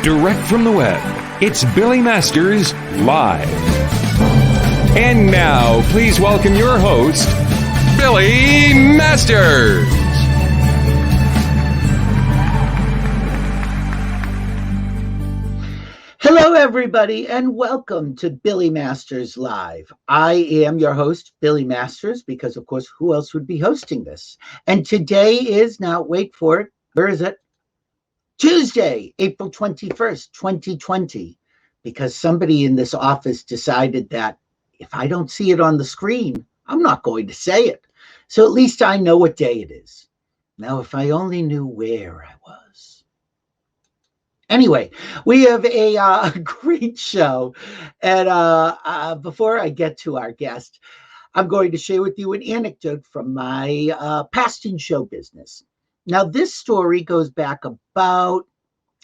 Direct from the web, it's Billy Masters Live. And now, please welcome your host, Billy Masters. Hello, everybody, and welcome to Billy Masters Live. I am your host, Billy Masters, because, of course, who else would be hosting this? And today is, now, wait for it, where is it? Tuesday, April 21st, 2020, because somebody in this office decided that if I don't see it on the screen, I'm not going to say it. So at least I know what day it is. Now, if I only knew where I was. Anyway, we have a great show. And before I get to our guest, I'm going to share with you an anecdote from my past in show business. Now, this story goes back about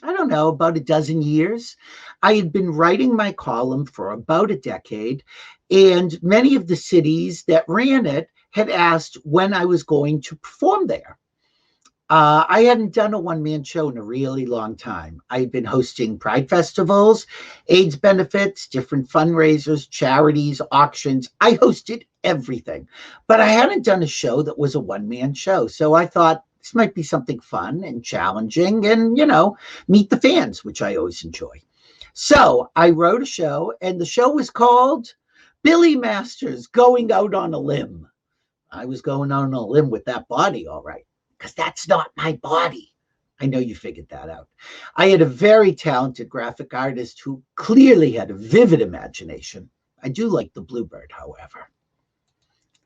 a dozen years. I had been writing my column for about a decade, and many of the cities that ran it had asked when I was going to perform there. I hadn't done a one-man show in a really long time. I had been hosting pride festivals, AIDS benefits, different fundraisers, charities, auctions. I hosted everything, but I hadn't done a show that was a one-man show. So I thought this might be something fun and challenging and, meet the fans, which I always enjoy. So I wrote a show, and the show was called Billy Masters Going Out on a Limb. I was going out on a limb with that body, all right, because that's not my body. I know you figured that out. I had a very talented graphic artist who clearly had a vivid imagination. I do like the bluebird, however.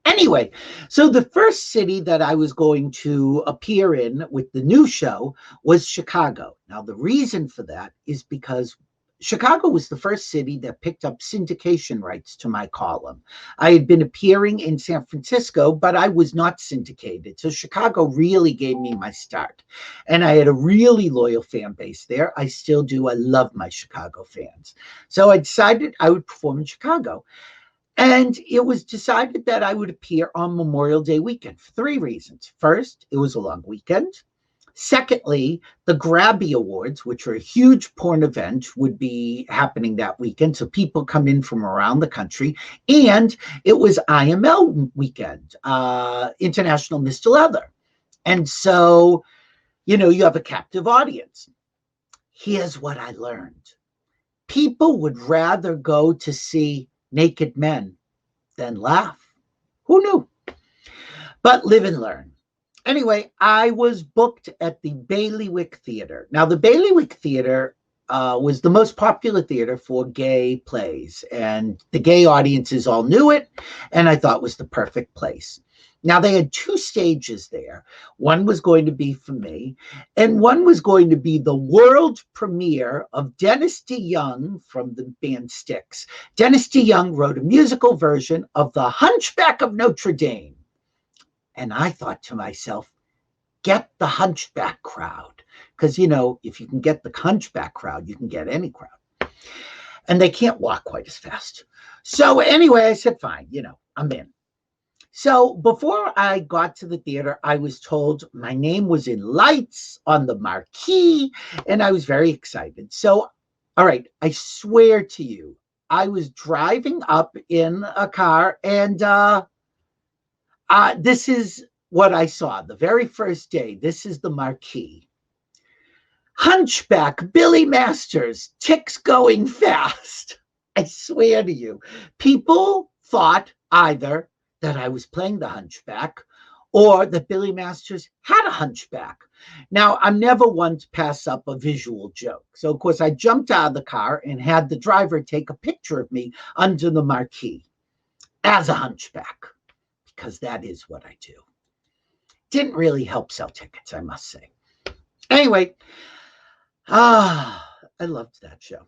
Anyway, so the first city that I was going to appear in with the new show was Chicago. Now, the reason for that is because Chicago was the first city that picked up syndication rights to my column. I had been appearing in San Francisco, but I was not syndicated. So Chicago really gave me my start. And I had a really loyal fan base there. I still do. I love my Chicago fans. So I decided I would perform in Chicago. And it was decided that I would appear on Memorial Day weekend for three reasons. First, it was a long weekend. Secondly, the Grabby Awards, which are a huge porn event, would be happening that weekend. So people come in from around the country. And it was IML weekend, International Mr. Leather. And so, you have a captive audience. Here's what I learned. People would rather go to see naked men then laugh. Who knew? But live and learn. Anyway, I was booked at the Bailiwick Theater. Now, the Bailiwick Theater was the most popular theater for gay plays, and the gay audiences all knew it, and I thought it was the perfect place. Now, they had two stages there. One was going to be for me, and one was going to be the world premiere of Dennis DeYoung from the band Styx. Dennis DeYoung wrote a musical version of The Hunchback of Notre Dame. And I thought to myself, get the Hunchback crowd. Because, if you can get the Hunchback crowd, you can get any crowd. And they can't walk quite as fast. So anyway, I said, fine, I'm in. So before I got to the theater, I was told my name was in lights on the marquee, and I was very excited. So, all right, I swear to you, I was driving up in a car, and this is what I saw the very first day. This is the marquee. Hunchback, Billy Masters, ticks going fast. I swear to you, people thought either that I was playing the Hunchback or that Billy Masters had a hunchback. Now, I'm never one to pass up a visual joke. So, of course, I jumped out of the car and had the driver take a picture of me under the marquee as a hunchback, because that is what I do. Didn't really help sell tickets, I must say. Anyway, I loved that show.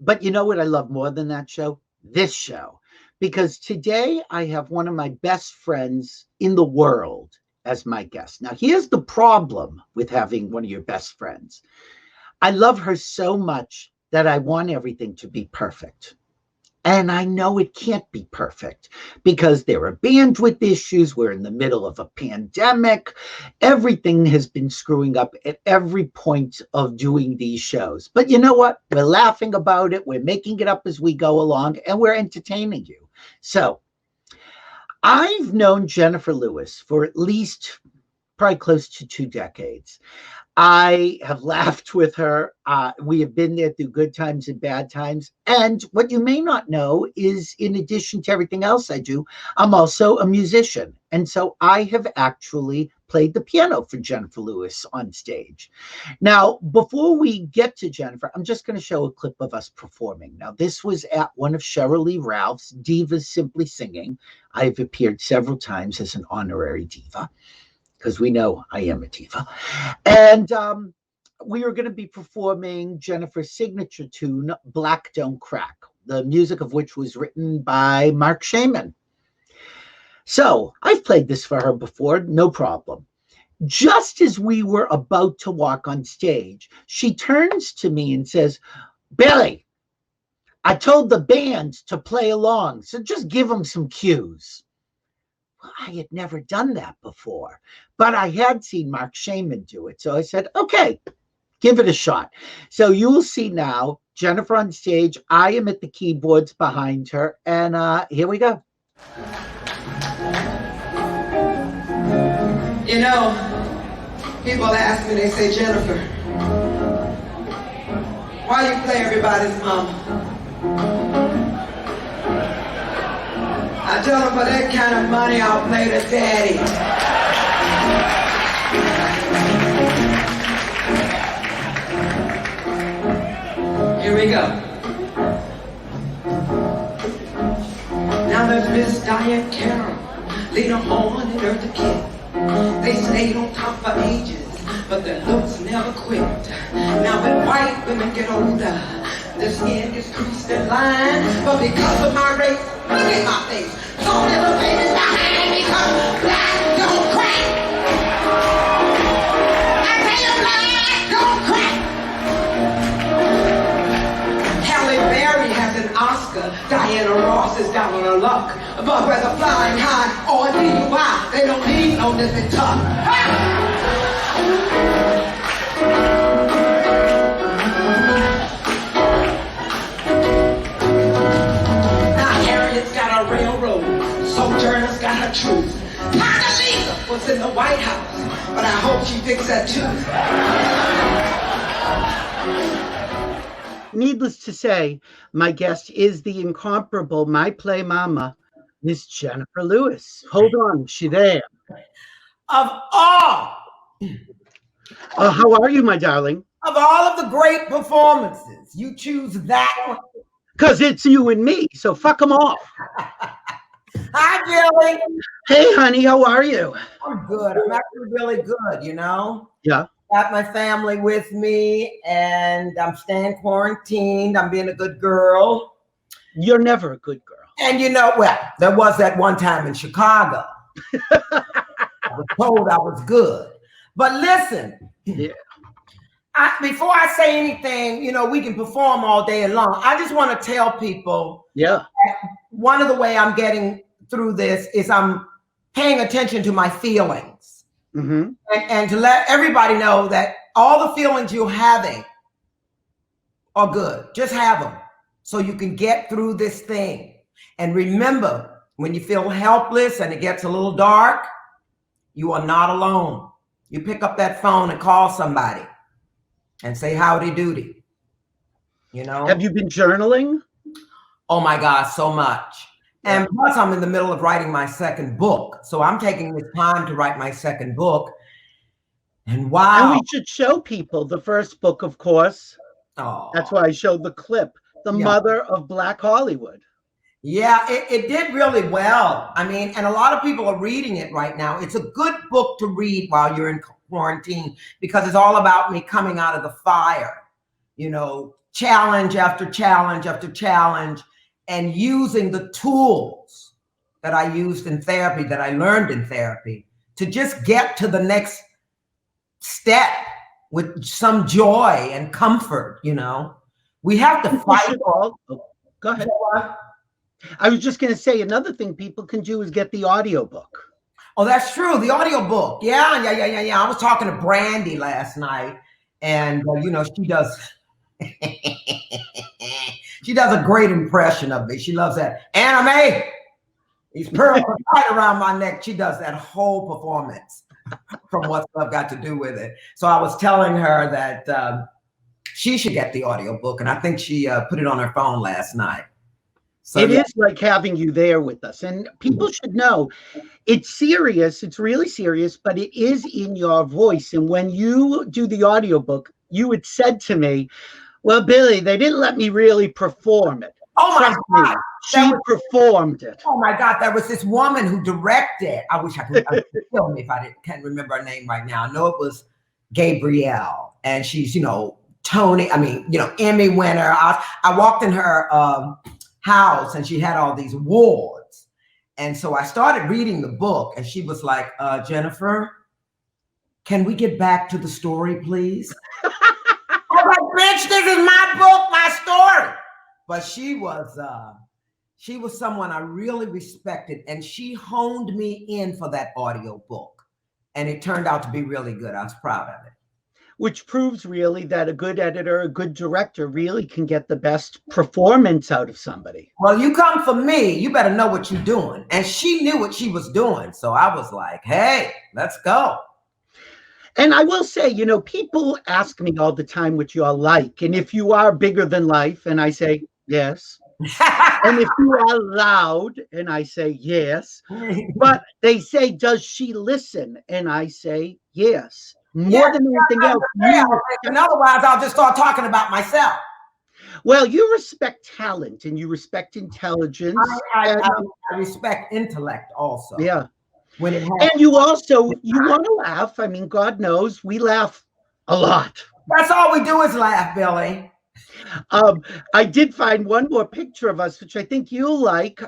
But you know what I love more than that show? This show. Because today I have one of my best friends in the world as my guest. Now, here's the problem with having one of your best friends. I love her so much that I want everything to be perfect. And I know it can't be perfect because there are bandwidth issues. We're in the middle of a pandemic. Everything has been screwing up at every point of doing these shows. But you know what? We're laughing about it. We're making it up as we go along, and we're entertaining you. So I've known Jenifer Lewis for at least probably close to 2 decades. I have laughed with her. We have been there through good times and bad times. And what you may not know is, in addition to everything else I do, I'm also a musician. And so I have actually played the piano for Jenifer Lewis on stage. Now, before we get to Jenifer, I'm just going to show a clip of us performing. Now, this was at one of Cheryl Lee Ralph's Divas Simply Singing. I've appeared several times as an honorary diva, because we know I am a diva. And we are going to be performing Jenifer's signature tune, Black Don't Crack, the music of which was written by Marc Shaiman. So I've played this for her before, no problem. Just as we were about to walk on stage, she turns to me and says, "Billy, I told the band to play along, so just give them some cues." I had never done that before, but I had seen Marc Shaiman do it. So I said, okay, give it a shot. So you will see now Jenifer on stage. I am at the keyboards behind her. And here we go. You know, people ask me, they say, "Jenifer, why you play everybody's mama?" I tell them, for that kind of money, I'll play the daddy. Here we go. Now there's Miss Diane Carroll, leader on and Eartha Kitt. They stayed on top for ages, but their looks never quit. Now when white women get older, the skin gets creased in line, but because of my race, look at my face. Don't ever pay me behind because black don't crack. I tell you, black don't crack. Halle Berry has an Oscar. Diana Ross is down on her luck. But whether flying high or DUI, they don't need no Nippy Tuck. Sojourner's got her truth. Condoleezza was in the White House, but I hope she fixed that too. Needless to say, my guest is the incomparable My Play Mama, Miss Jenifer Lewis. Hold on, is she there? Of all How are you, my darling? of the great performances, you choose that one. Because it's you and me, so fuck them all. Hi, Billy. Hey, honey, how are you? I'm good. I'm actually really good, you know? Yeah. Got my family with me, and I'm staying quarantined. I'm being a good girl. You're never a good girl. And you know, well, there was that one time in Chicago. I was told I was good. But listen, Yeah. Before I say anything, you know, we can perform all day long. I just want to tell people, Yeah. one of the way I'm getting through this is I'm paying attention to my feelings. Mm-hmm. And to let everybody know that all the feelings you're having are good. Just have them so you can get through this thing. And remember, when you feel helpless and it gets a little dark, you are not alone. You pick up that phone and call somebody and say howdy doody. You know? Have you been journaling? Oh my God, so much. And plus I'm in the middle of writing my second book. So I'm taking this time to write my second book. And wow. And we should show people the first book, of course. Oh. That's why I showed the clip, The Mother of Black Hollywood. Yeah, it did really well. I mean, and a lot of people are reading it right now. It's a good book to read while you're in quarantine because it's all about me coming out of the fire, you know, challenge after challenge after challenge, and using the tools that I used in therapy, that I learned in therapy, to just get to the next step with some joy and comfort, you know. We have to fight. Go ahead. I was just going to say another thing people can do is get the audiobook. Oh, that's true. The audiobook. Yeah. I was talking to Brandy last night, and she does she does a great impression of me. She loves that anime. These pearls are tight around my neck. She does that whole performance from What's Love Got to Do with It. So I was telling her that she should get the audiobook, and I think she put it on her phone last night. So it is like having you there with us, and people should know it's serious. It's really serious, but it is in your voice. And when you do the audiobook, you had said to me, well, Billy, they didn't let me really perform it. Oh my God. She performed it. Oh my God, there was this woman who directed. I wish I could kill me if I can't remember her name right now. I know it was Gabrielle, and she's, Emmy winner. I walked in her house, and she had all these awards. And so I started reading the book, and she was like, Jenifer, can we get back to the story, please? I'm like, bitch, this is my book, my story. But she was someone I really respected, and she honed me in for that audio book. And it turned out to be really good. I was proud of it. Which proves really that a good editor, a good director really can get the best performance out of somebody. Well, you come for me, you better know what you're doing. And she knew what she was doing. So I was like, hey, let's go. And I will say, people ask me all the time what you're like. And if you are bigger than life, and I say, yes. And if you are loud, and I say, yes. But they say, does she listen? And I say, yes. More than anything else. And otherwise, I'll just start talking about myself. Well, you respect talent and you respect intelligence. I respect intellect also. Yeah. And you want to laugh. I mean, God knows we laugh a lot. That's all we do is laugh, Billy. I did find one more picture of us, which I think you'll like.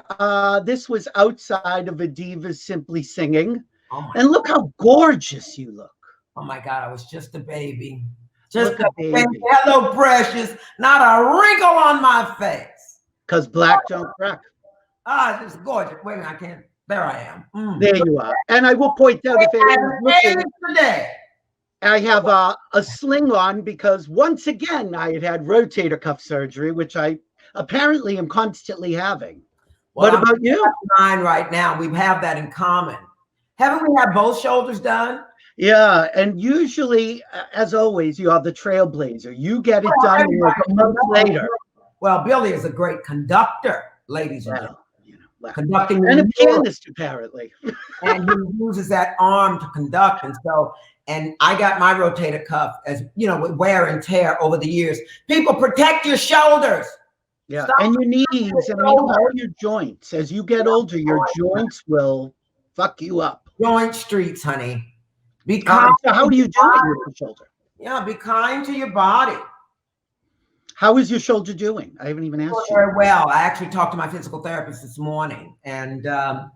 This was outside of a Divas Simply Singing. And look how gorgeous you look. Oh my God, I was just a baby. Just a baby. Hello, precious. Not a wrinkle on my face. Because black don't crack. It's gorgeous. Wait a minute, I can't. There I am. There you are. And I will point out if I have a sling on because once again I had rotator cuff surgery, which I apparently am constantly having. Well, what about you? Mine right now. We have that in common. Haven't we had both shoulders done? Yeah, and usually, as always, you are the trailblazer. You get it done like a month later. Well, Billy is a great conductor, ladies and gentlemen. Conducting and a pianist, apparently. And he uses that arm to conduct. And I got my rotator cuff, as with wear and tear over the years. People, protect your shoulders. Yeah, and your knees, and all your joints. As you get older, your joints will fuck you up. Joint streets, honey. Be kind. So how do you do it with your shoulder? Yeah, be kind to your body. How is your shoulder doing? I haven't even asked you. Very well. I actually talked to my physical therapist this morning, and I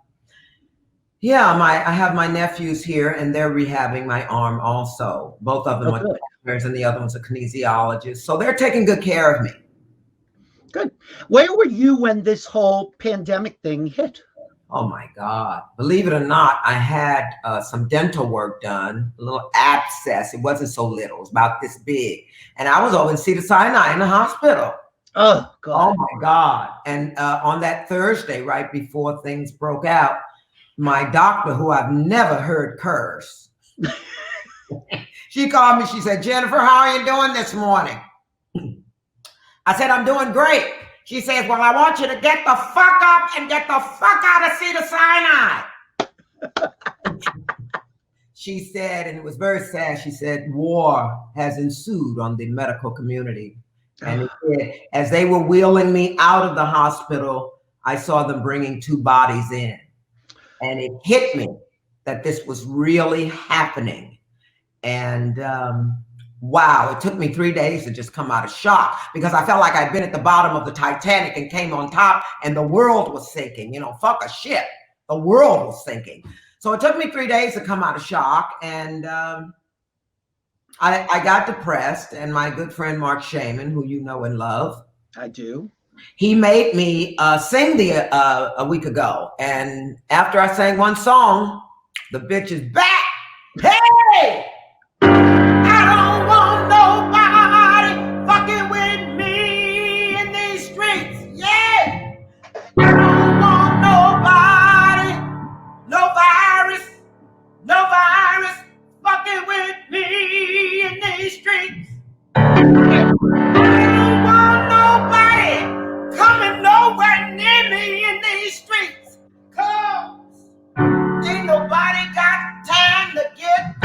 have my nephews here, and they're rehabbing my arm also. Both of them are doctors, and the other one's a kinesiologist, so they're taking good care of me. Good. Where were you when this whole pandemic thing hit? Oh my God. Believe it or not, I had some dental work done, a little abscess. It wasn't so little, it was about this big. And I was over in Cedars-Sinai in the hospital. Oh God. Oh my God. And on that Thursday, right before things broke out, my doctor, who I've never heard curse, she called me, she said, Jenifer, how are you doing this morning? I said, I'm doing great. She says, well, I want you to get the fuck up and get the fuck out of Cedars-Sinai. She said, and it was very sad, she said, war has ensued on the medical community. And as they were wheeling me out of the hospital, I saw them bringing 2 bodies in. And it hit me that this was really happening. And wow, it took me 3 days to just come out of shock because I felt like I'd been at the bottom of the Titanic and came on top and the world was sinking. Fuck a ship. The world was sinking. So it took me 3 days to come out of shock, and I got depressed, and my good friend Marc Shaiman, who you know and love. I do. He made me sing a week ago. And after I sang one song, the bitch is back. Hey! I don't want nobody fucking with me in these streets. Yeah! I don't want nobody, no virus fucking with me in these streets. I don't want nobody coming nowhere near me in these streets. Cause ain't nobody got time to get.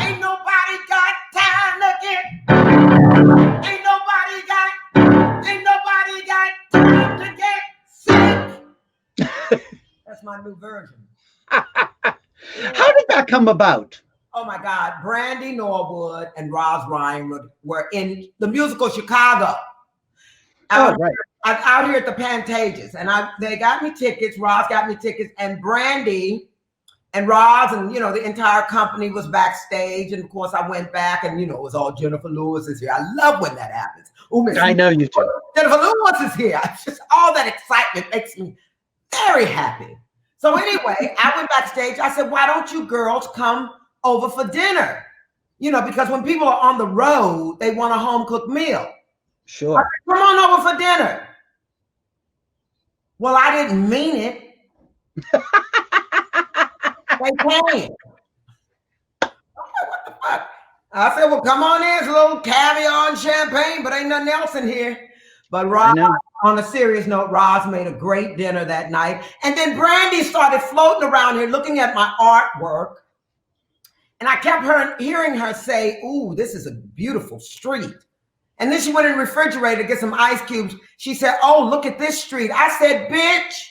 Ain't nobody got time to get. Ain't nobody got time to get sick. That's my new version. How did that come about? Oh my God, Brandy Norwood and Roz Ryan were in the musical Chicago. Out here at the Pantages, and they got me tickets. Roz got me tickets, and Brandy and Roz and the entire company was backstage. And of course, I went back, and it was all Jenifer Lewis is here. I love when that happens. I know you do. Jenifer Lewis is here. It's just all that excitement makes me very happy. So anyway, I went backstage. I said, "Why don't you girls come over for dinner?" Because when people are on the road, they want a home cooked meal. Sure. I said, "Come on over for dinner." Well, I didn't mean it. They came. What the fuck? I said, "Well, come on in. It's a little caviar and champagne, but ain't nothing else in here." But Roz, on a serious note, Roz made a great dinner that night. And then Brandy started floating around here looking at my artwork. And I kept hearing her say, "Ooh, this is a beautiful street." And then she went in the refrigerator to get some ice cubes. She said, "Oh, look at this street." I said, "Bitch,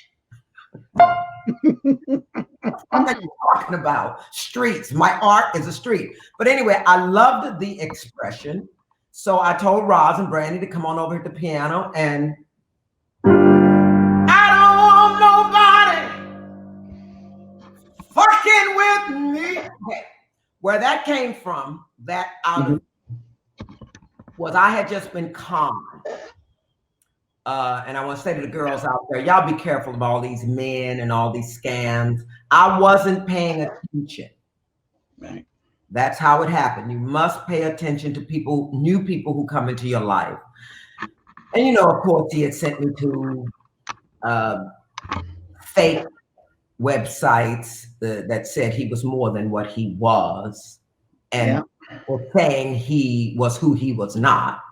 what are you talking about? Streets. My art is a street." But anyway, I loved the expression. So I told Roz and Brandy to come on over at the piano, and I don't want nobody fucking with me. Okay. Where that came from, was I had just been calm. And I want to say to the girls out there, y'all be careful of all these men and all these scams. I wasn't paying attention. Right. That's how it happened. You must pay attention to new people who come into your life. And of course, he had sent me to fake websites that said he was more than what he was, and were saying he was who he was not.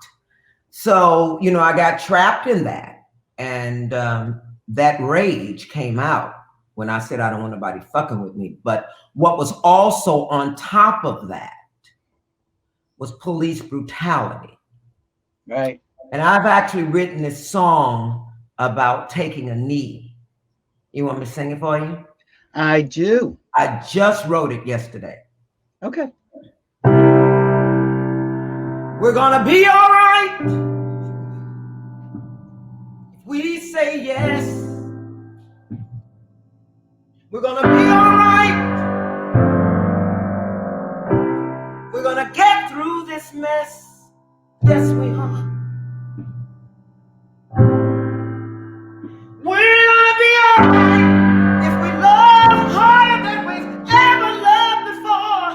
So, I got trapped in that. And that rage came out when I said, "I don't want nobody fucking with me." But what was also on top of that was police brutality. Right. And I've actually written this song about taking a knee. You want me to sing it for you? I do. I just wrote it yesterday. Okay. We're gonna be all right if we say yes. We're gonna be all right. We're gonna get through this mess. Yes, we are. We're gonna be all right if we love harder than we've ever loved before.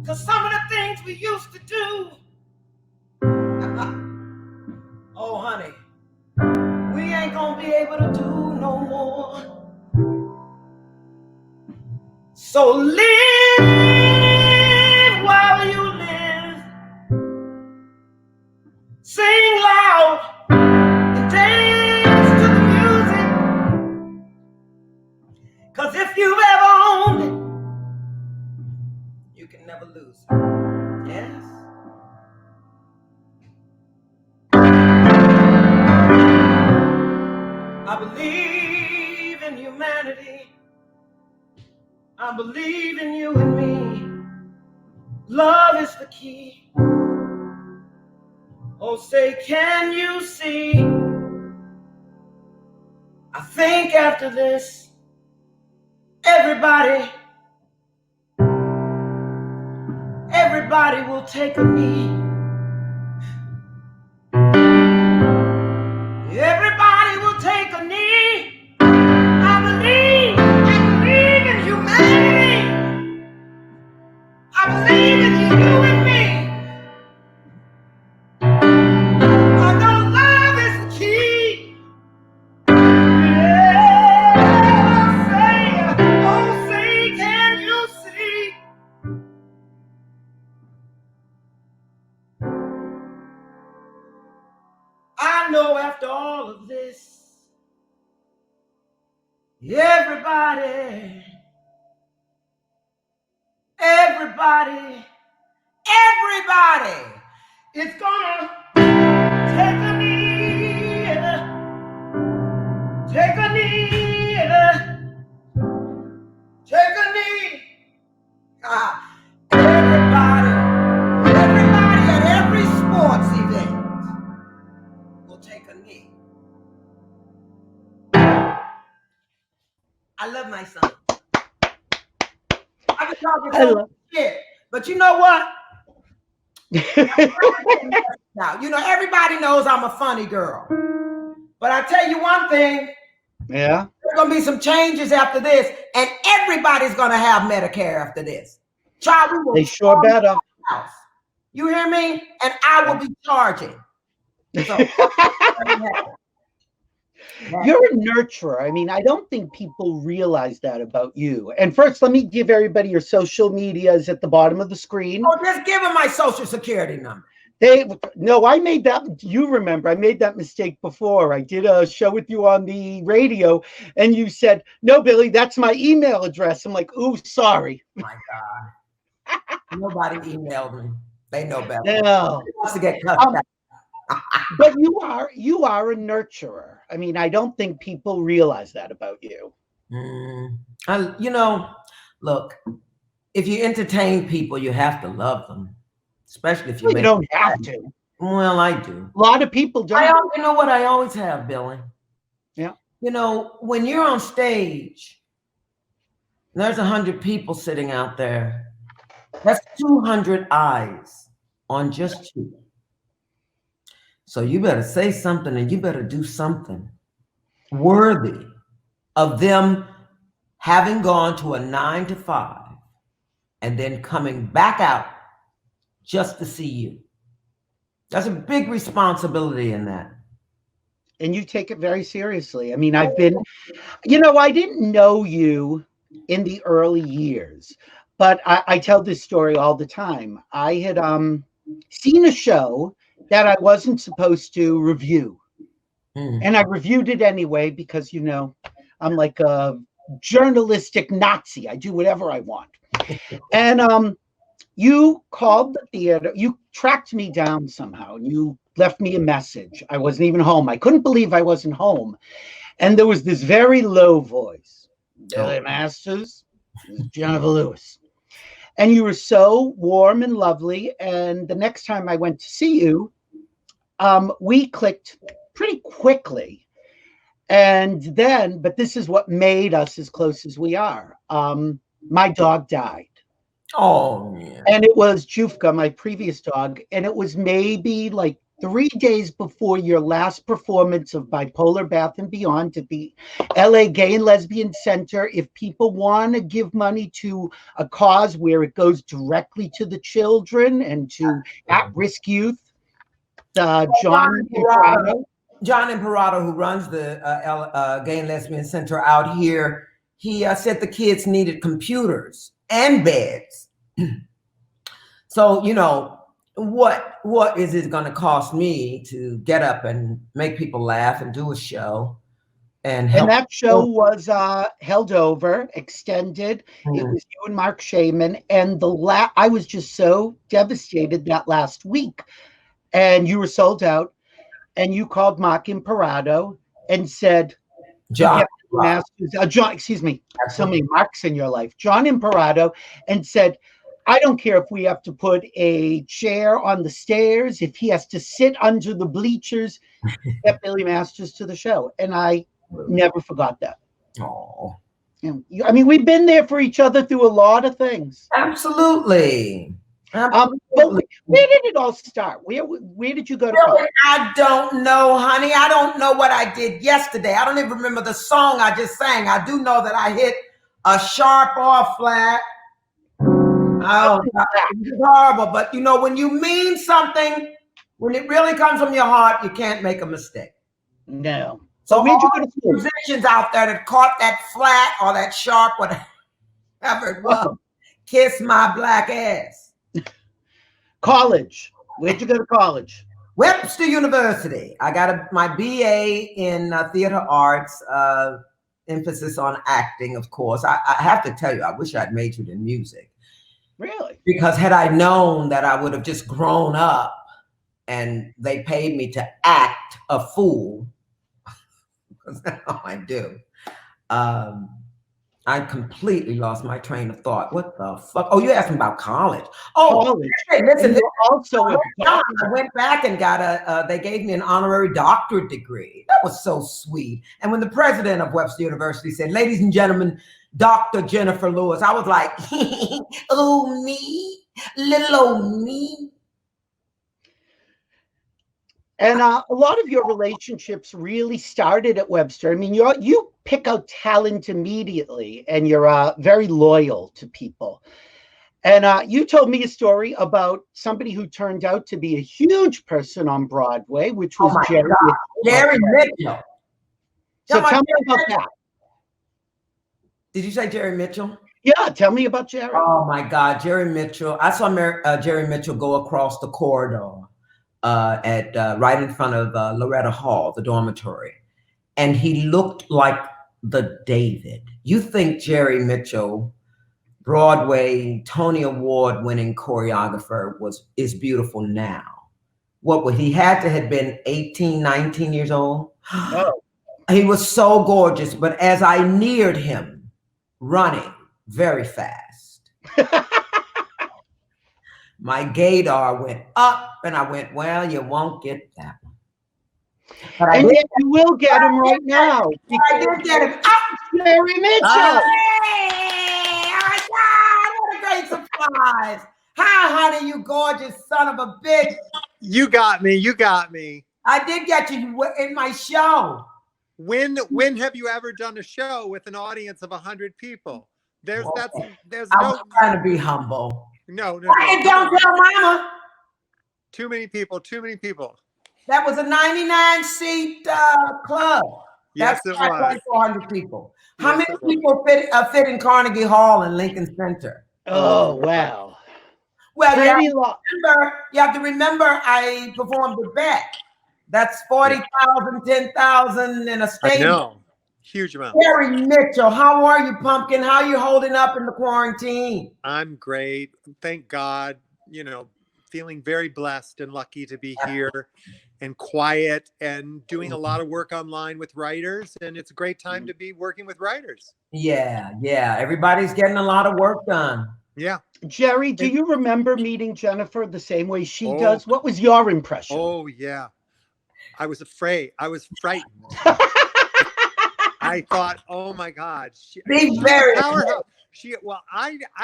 Cause some of the things we used to do, oh honey, we ain't gonna be able to do no more. So live while you live. Sing loud and dance to the music. Cause if you've ever owned it, you can never lose it. Yes. I believe in humanity. I believe in you and me. Love is the key. Oh, say, can you see? I think after this, everybody will take a knee. believe it's you and me. I know love is the key. Yeah, say, can you see? I know after all of this, everybody is gonna take a knee, take a knee, take a knee. Everybody at every sports event will take a knee. I love my son. I've been talking so much shit, but you know what? Now, you know, everybody knows I'm a funny girl. But I tell you one thing. Yeah. There's going to be some changes after this, and everybody's going to have Medicare after this. Child, we will they sure better. House. You hear me? And I will be charging. So, you're a nurturer. I mean, I don't think people realize that about you. And first, let me give everybody your social media is at the bottom of the screen. Oh, just give them my social security number. No, I made that. You remember, I made that mistake before. I did a show with you on the radio, and you said, "No, Billy, that's my email address." I'm like, "Ooh, sorry." Oh my God, nobody emailed me. They know better. No, wants to get cut back. But you are a nurturer. I mean, I don't think people realize that about you. You know, look, if you entertain people, you have to love them. Especially if you don't have to. Well, I do. A lot of people don't. You know what I always have, Billy? Yeah. You know, when you're on stage, there's 100 people sitting out there. That's 200 eyes on just you. So you better say something and you better do something worthy of them having gone to a 9 to 5 and then coming back out just to see you. That's a big responsibility in that. And you take it very seriously. I mean, I've been, I didn't know you in the early years, but I tell this story all the time. I had seen a show that I wasn't supposed to review. And I reviewed it anyway because, I'm like a journalistic Nazi. I do whatever I want. And you called the theater. You tracked me down somehow. And you left me a message. I wasn't even home. I couldn't believe I wasn't home. And there was this very low voice. Billy Masters, this is Jenifer Lewis. And you were so warm and lovely. And the next time I went to see you, we clicked pretty quickly. And then, but this is what made us as close as we are. My dog died. Oh, yeah. And it was Jufka, my previous dog. And it was maybe like 3 days before your last performance of Bipolar Bath and Beyond at the LA Gay and Lesbian Center. If people want to give money to a cause where it goes directly to the children and to at-risk youth, John Imperato, who runs the Gay and Lesbian Center out here, he said the kids needed computers and beds. So, what is it going to cost me to get up and make people laugh and do a show? And that show was held over, extended. It was you and Marc Shaiman. And I was just so devastated that last week. And you were sold out. And you called Marc Imperato and said, John, excuse me, so many Marks in your life. John Imperato, and said, I don't care if we have to put a chair on the stairs, if he has to sit under the bleachers, get Billy Masters to the show. And I never forgot that. Oh, I mean, we've been there for each other through a lot of things. Absolutely. But where did it all start? Where did you go to college? I don't know, honey. I don't know what I did yesterday. I don't even remember the song I just sang. I do know that I hit a sharp or flat. Oh, God, it's horrible. But you know, when you mean something, when it really comes from your heart, you can't make a mistake. No. So where'd you all go to the school? musicians out there that caught that flat or that sharp, whatever it was, kiss my black ass. College. Where'd you go to college? Webster University. I got my BA in theater arts, emphasis on acting, of course. I have to tell you, I wish I'd majored in music. Really? Because had I known that I would have just grown up and they paid me to act a fool, because that's how I do, I completely lost my train of thought. What the fuck? Oh, you asked me about college. Oh, College. hey, listen, Also, I went back and got they gave me an honorary doctorate degree. That was so sweet. And when the president of Webster University said, "Ladies and gentlemen, Dr. Jenifer Lewis," I was like, oh, me, little old me. And a lot of your relationships really started at Webster. I mean, you pick out talent immediately, and you're very loyal to people. And you told me a story about somebody who turned out to be a huge person on Broadway, which was Jerry Mitchell. So tell me about that. Did you say Jerry Mitchell? Yeah, tell me about Jerry. Oh my God, Jerry Mitchell. I saw Jerry Mitchell go across the corridor at right in front of Loretta Hall, the dormitory. And he looked like the David. You think Jerry Mitchell, Broadway, Tony Award winning choreographer, is beautiful now. What would he had to have been 18, 19 years old? Oh. He was so gorgeous, but as I neared him, running very fast, my gaydar went up, and I went, well, you won't get that one. But and yet you will get him right now. I did get him up. Jerry Mitchell. Hey, oh my God, what a great surprise. Hi, honey, you gorgeous son of a bitch. You got me. You got me. I did get you in my show. When have you ever done a show with an audience of 100 people? There's I no was trying to be humble. No. Don't tell mama. Too many people. That was a 99-seat club. Yes, it was. 400 people. How many people fit in Carnegie Hall and Lincoln Center? Oh, wow. Well, you have to remember I performed with Beck. That's 40,000, 10,000 in a stadium. I know. Huge amount. Jerry Mitchell, how are you, Pumpkin? How are you holding up in the quarantine? I'm great. Thank God. Feeling very blessed and lucky to be here and quiet and doing a lot of work online with writers. And it's a great time to be working with writers. Yeah. Everybody's getting a lot of work done. Yeah. Jerry, do you remember meeting Jenifer the same way she does? What was your impression? Oh, yeah. I was afraid. I was frightened. I thought, oh my God. I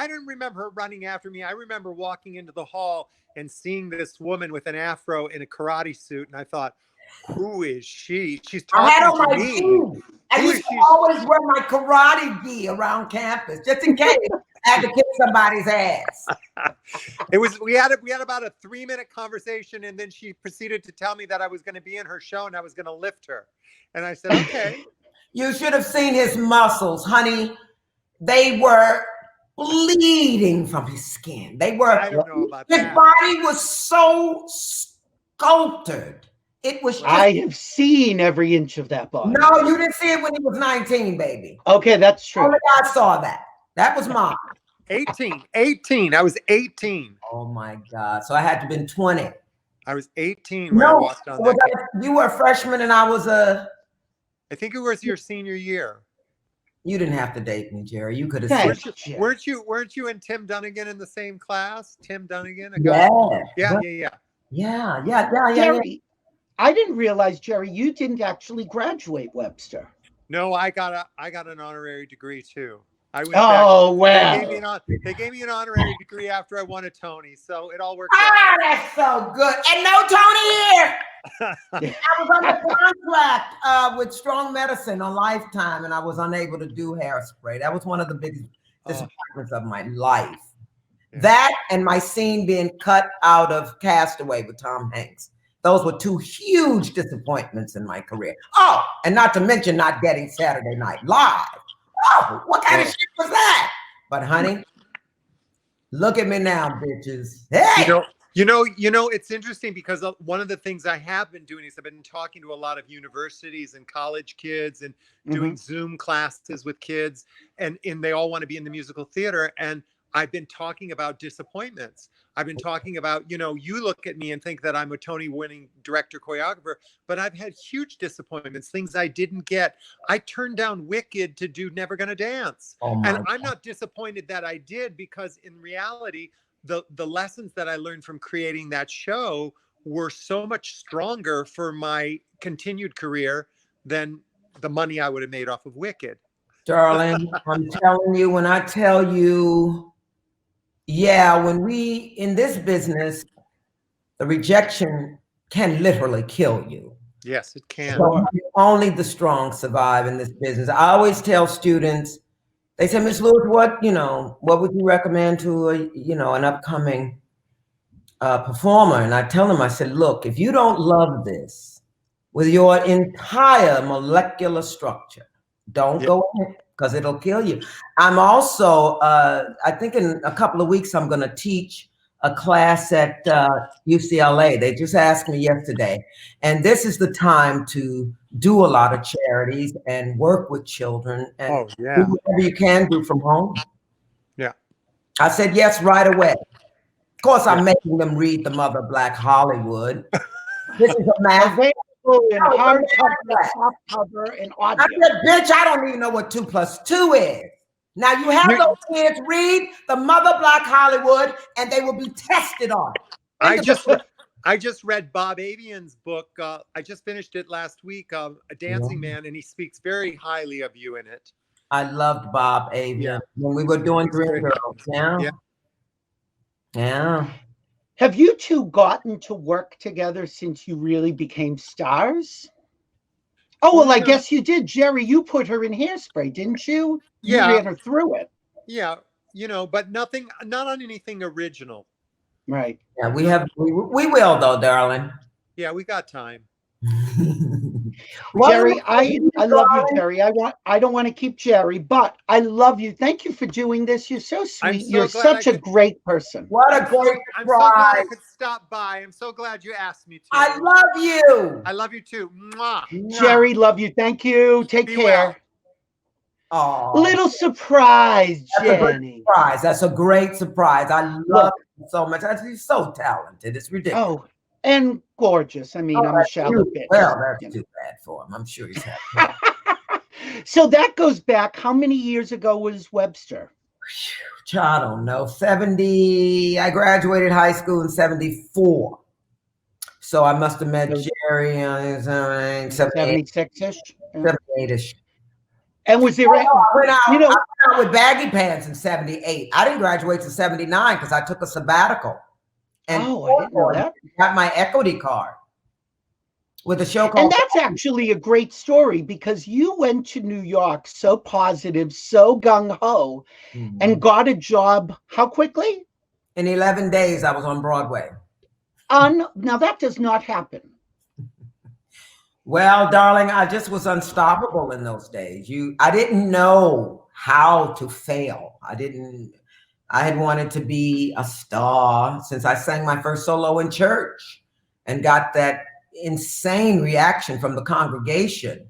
don't remember her running after me. I remember walking into the hall and seeing this woman with an afro in a karate suit. And I thought, who is she? She's talking to me. I used to always wear my karate gi around campus, just in case I had to kick somebody's ass. We had about a 3-minute conversation, and then she proceeded to tell me that I was going to be in her show and I was going to lift her. And I said, okay. You should have seen his muscles, honey. They were bleeding from his skin. I don't know about that. His body was so sculpted. It was. I have seen every inch of that body. No, you didn't see it when he was 19, baby. Okay, that's true. Only I saw that. That was mine. 18. I was 18. Oh my God. So I had to have been 20. I was 18 when I walked on that. You were a freshman and I was I think it was your senior year. You didn't have to date me, Jerry. You could have. Weren't you and Tim Dunnigan in the same class? Tim Dunnigan? Yeah. Jerry, I didn't realize, Jerry, you didn't actually graduate Webster. No, I got an honorary degree too. I went wow. They gave me an honorary degree after I won a Tony, so it all worked out. Ah, that's so good. And no Tony here. I was on the contract with Strong Medicine on Lifetime, and I was unable to do Hairspray. That was one of the biggest disappointments of my life. That and my scene being cut out of Castaway with Tom Hanks. Those were two huge disappointments in my career. Oh, and not to mention not getting Saturday Night Live. Oh, what kind of shit was that? But honey, look at me now, bitches. Hey! It's interesting because one of the things I have been doing is I've been talking to a lot of universities and college kids and doing Zoom classes with kids, and they all want to be in the musical theater. And I've been talking about disappointments. I've been talking about, you look at me and think that I'm a Tony-winning director, choreographer, but I've had huge disappointments, things I didn't get. I turned down Wicked to do Never Gonna Dance. And I'm not disappointed that I did, because in reality, the lessons that I learned from creating that show were so much stronger for my continued career than the money I would have made off of Wicked. Darling, I'm telling you, when I tell you, when we in this business, the rejection can literally kill you. Yes, it can. So only the strong survive in this business. I always tell students, they say, Miss Lewis, what would you recommend to an upcoming performer? And I tell them, I said, look, if you don't love this with your entire molecular structure, don't go in it, because it'll kill you. I'm also, I think in a couple of weeks, I'm going to teach a class at UCLA. They just asked me yesterday. And this is the time to do a lot of charities and work with children and do whatever you can do from home. Yeah. I said yes right away. Of course, I'm making them read The Mother Black Hollywood. This is a math. In hard cover, soft cover, and audio. I said, bitch, I don't even know what 2 + 2 is. Now you have those kids read The Mother Black Hollywood, and they will be tested on it. I just read Bob Avian's book. I just finished it last week, A Dancing Man, and he speaks very highly of you in it. I loved Bob Avian when we were doing Dreamgirls. Yeah. Have you two gotten to work together since you really became stars? Oh, well, I guess you did. Jerry, you put her in Hairspray, didn't you? You ran her through it. Yeah, but not on anything original. Right. Yeah, we will though, darling. Yeah, we got time. Jerry, I love you, Jerry. I don't want to keep Jerry, but I love you. Thank you for doing this. You're so sweet. You're such a great person. What a great surprise. I'm so glad I could stop by. I'm so glad you asked me to. I love you. I love you too. Mwah. Jerry, love you. Thank you. Take care. Oh, little surprise, Jenny. That's a great surprise. I love it so much. She's so talented. It's ridiculous. Oh, and gorgeous. I mean, I'm a shallow bitch. Well, that's too bad for him. I'm sure he's happy. So that goes back. How many years ago was Webster? I don't know. 70. I graduated high school in 74. So I must have met Jerry in 76-ish. 78-ish. And was there? I went out with baggy pants in 78. I didn't graduate to 79 because I took a sabbatical. And I didn't know that. Got my equity card with a show called. And that's actually a great story because you went to New York so positive, so gung ho, and got a job. How quickly? In 11 days, I was on Broadway. Now that does not happen. Well, darling, I just was unstoppable in those days. I didn't know how to fail. I had wanted to be a star since I sang my first solo in church and got that insane reaction from the congregation.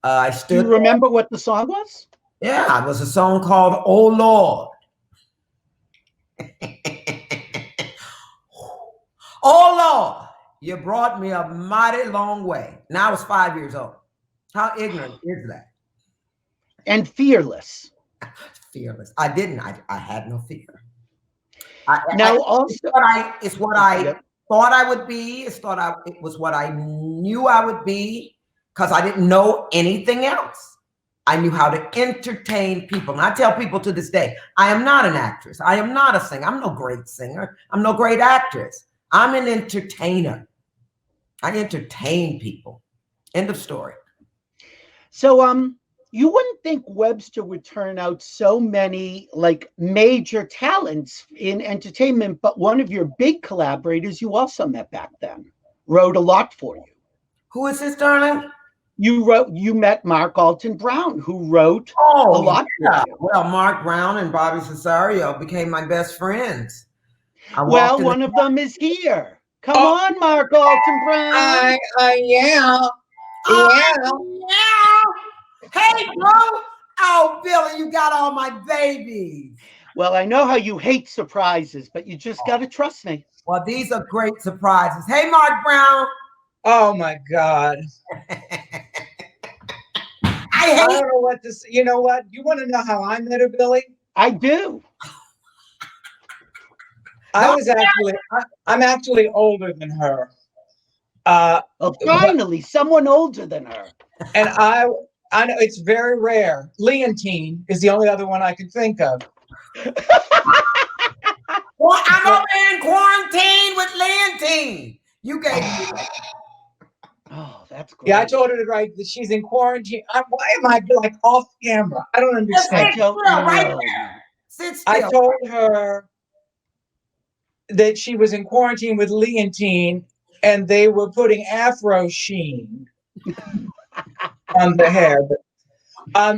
I stood. Do you remember what the song was? Yeah, it was a song called "Oh Lord." Oh Lord, you brought me a mighty long way. Now I was 5 years old. How ignorant is that? And fearless. Fearless. I had no fear. It's what I thought I would be. It was what I knew I would be because I didn't know anything else. I knew how to entertain people. And I tell people to this day, I am not an actress. I am not a singer. I'm no great singer. I'm no great actress. I'm an entertainer. I entertain people. End of story. So You wouldn't think Webster would turn out so many like major talents in entertainment, but one of your big collaborators you also met back then wrote a lot for you. Who is this, darling? You met Mark Alton Brown, who wrote Oh, a lot yeah. for you. Well, Mark Brown and Bobby Cesario became my best friends. Well, one of them is here. Come on, Mark Alton Brown. Yeah. Oh, yeah. Hey, bro. Oh, Billy, you got all my babies. Well, I know how you hate surprises, but you just got to trust me. Well, these are great surprises. Hey, Mark Brown. Oh my God. I don't know what to say. You know what? You want to know how I met her, Billy? I do. I'm actually older than her. Well, finally, someone older than her. And I know it's very rare. Leontine is the only other one I can think of. Well, I'm over in quarantine with Leontine. You gave me that. Oh, that's great. Yeah, I told her to write that she's in quarantine. Why am I like off camera? I don't understand. I don't know. Right there. Sit still. I told her that she was in quarantine with Leontine and they were putting Afro sheen on the head.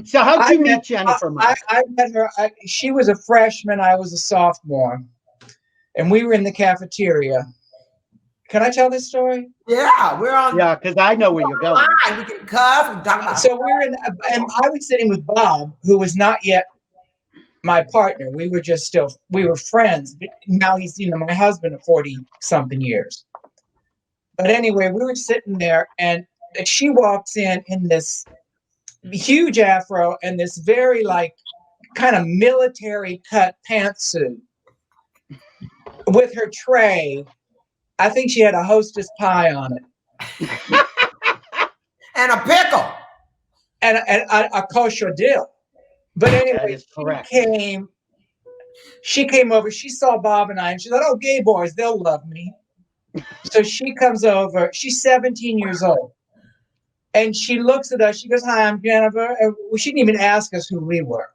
So how'd you meet Jenifer? I met her. She was a freshman. I was a sophomore. And we were in the cafeteria. Can I tell this story? Yeah, we're on. Yeah, because I know where you're going. We can cuss. We talk about. So we're in, and I was sitting with Bob, who was not yet my partner. We were friends. But now he's, my husband of 40-something years. But anyway, we were sitting there, and she walks in this huge afro and this very kind of military cut pantsuit with her tray. I think she had a Hostess pie on it. And a pickle. And a kosher dill. But anyway, she came over. She saw Bob and I, and she thought, oh, gay boys, they'll love me. So she comes over. She's 17 years old. And she looks at us. She goes, hi, I'm Jenifer. And she didn't even ask us who we were.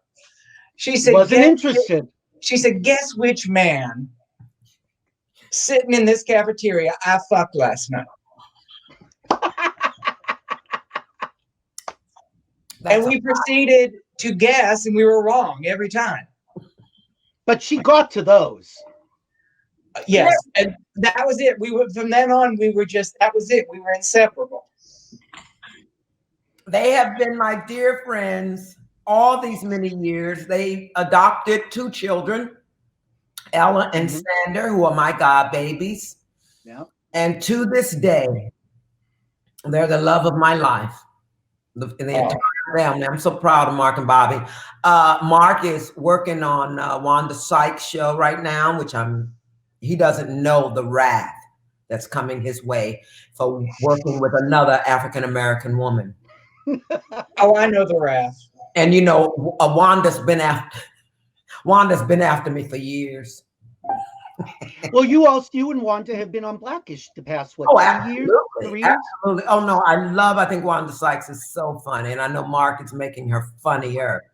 She said, wasn't interested. She said, guess which man sitting in this cafeteria I fucked last night. And we proceeded to guess, and we were wrong every time. But she got to those. Yes, and that was it. We were from then on. That was it. We were inseparable. They have been my dear friends all these many years. They adopted 2 children, Ella and Sander, who are my god babies. Yeah. And to this day, they're the love of my life. The entire family. I'm so proud of Mark and Bobby. Mark is working on Wanda Sykes' show right now, which he doesn't know the wrath that's coming his way for working with another African-American woman. Oh, I know the wrath. And Wanda's been after me for years. Well, you and Wanda have been on Blackish the past, 3 years? 3 years? Absolutely. Oh, no, I think Wanda Sykes is so funny. And I know Mark is making her funnier.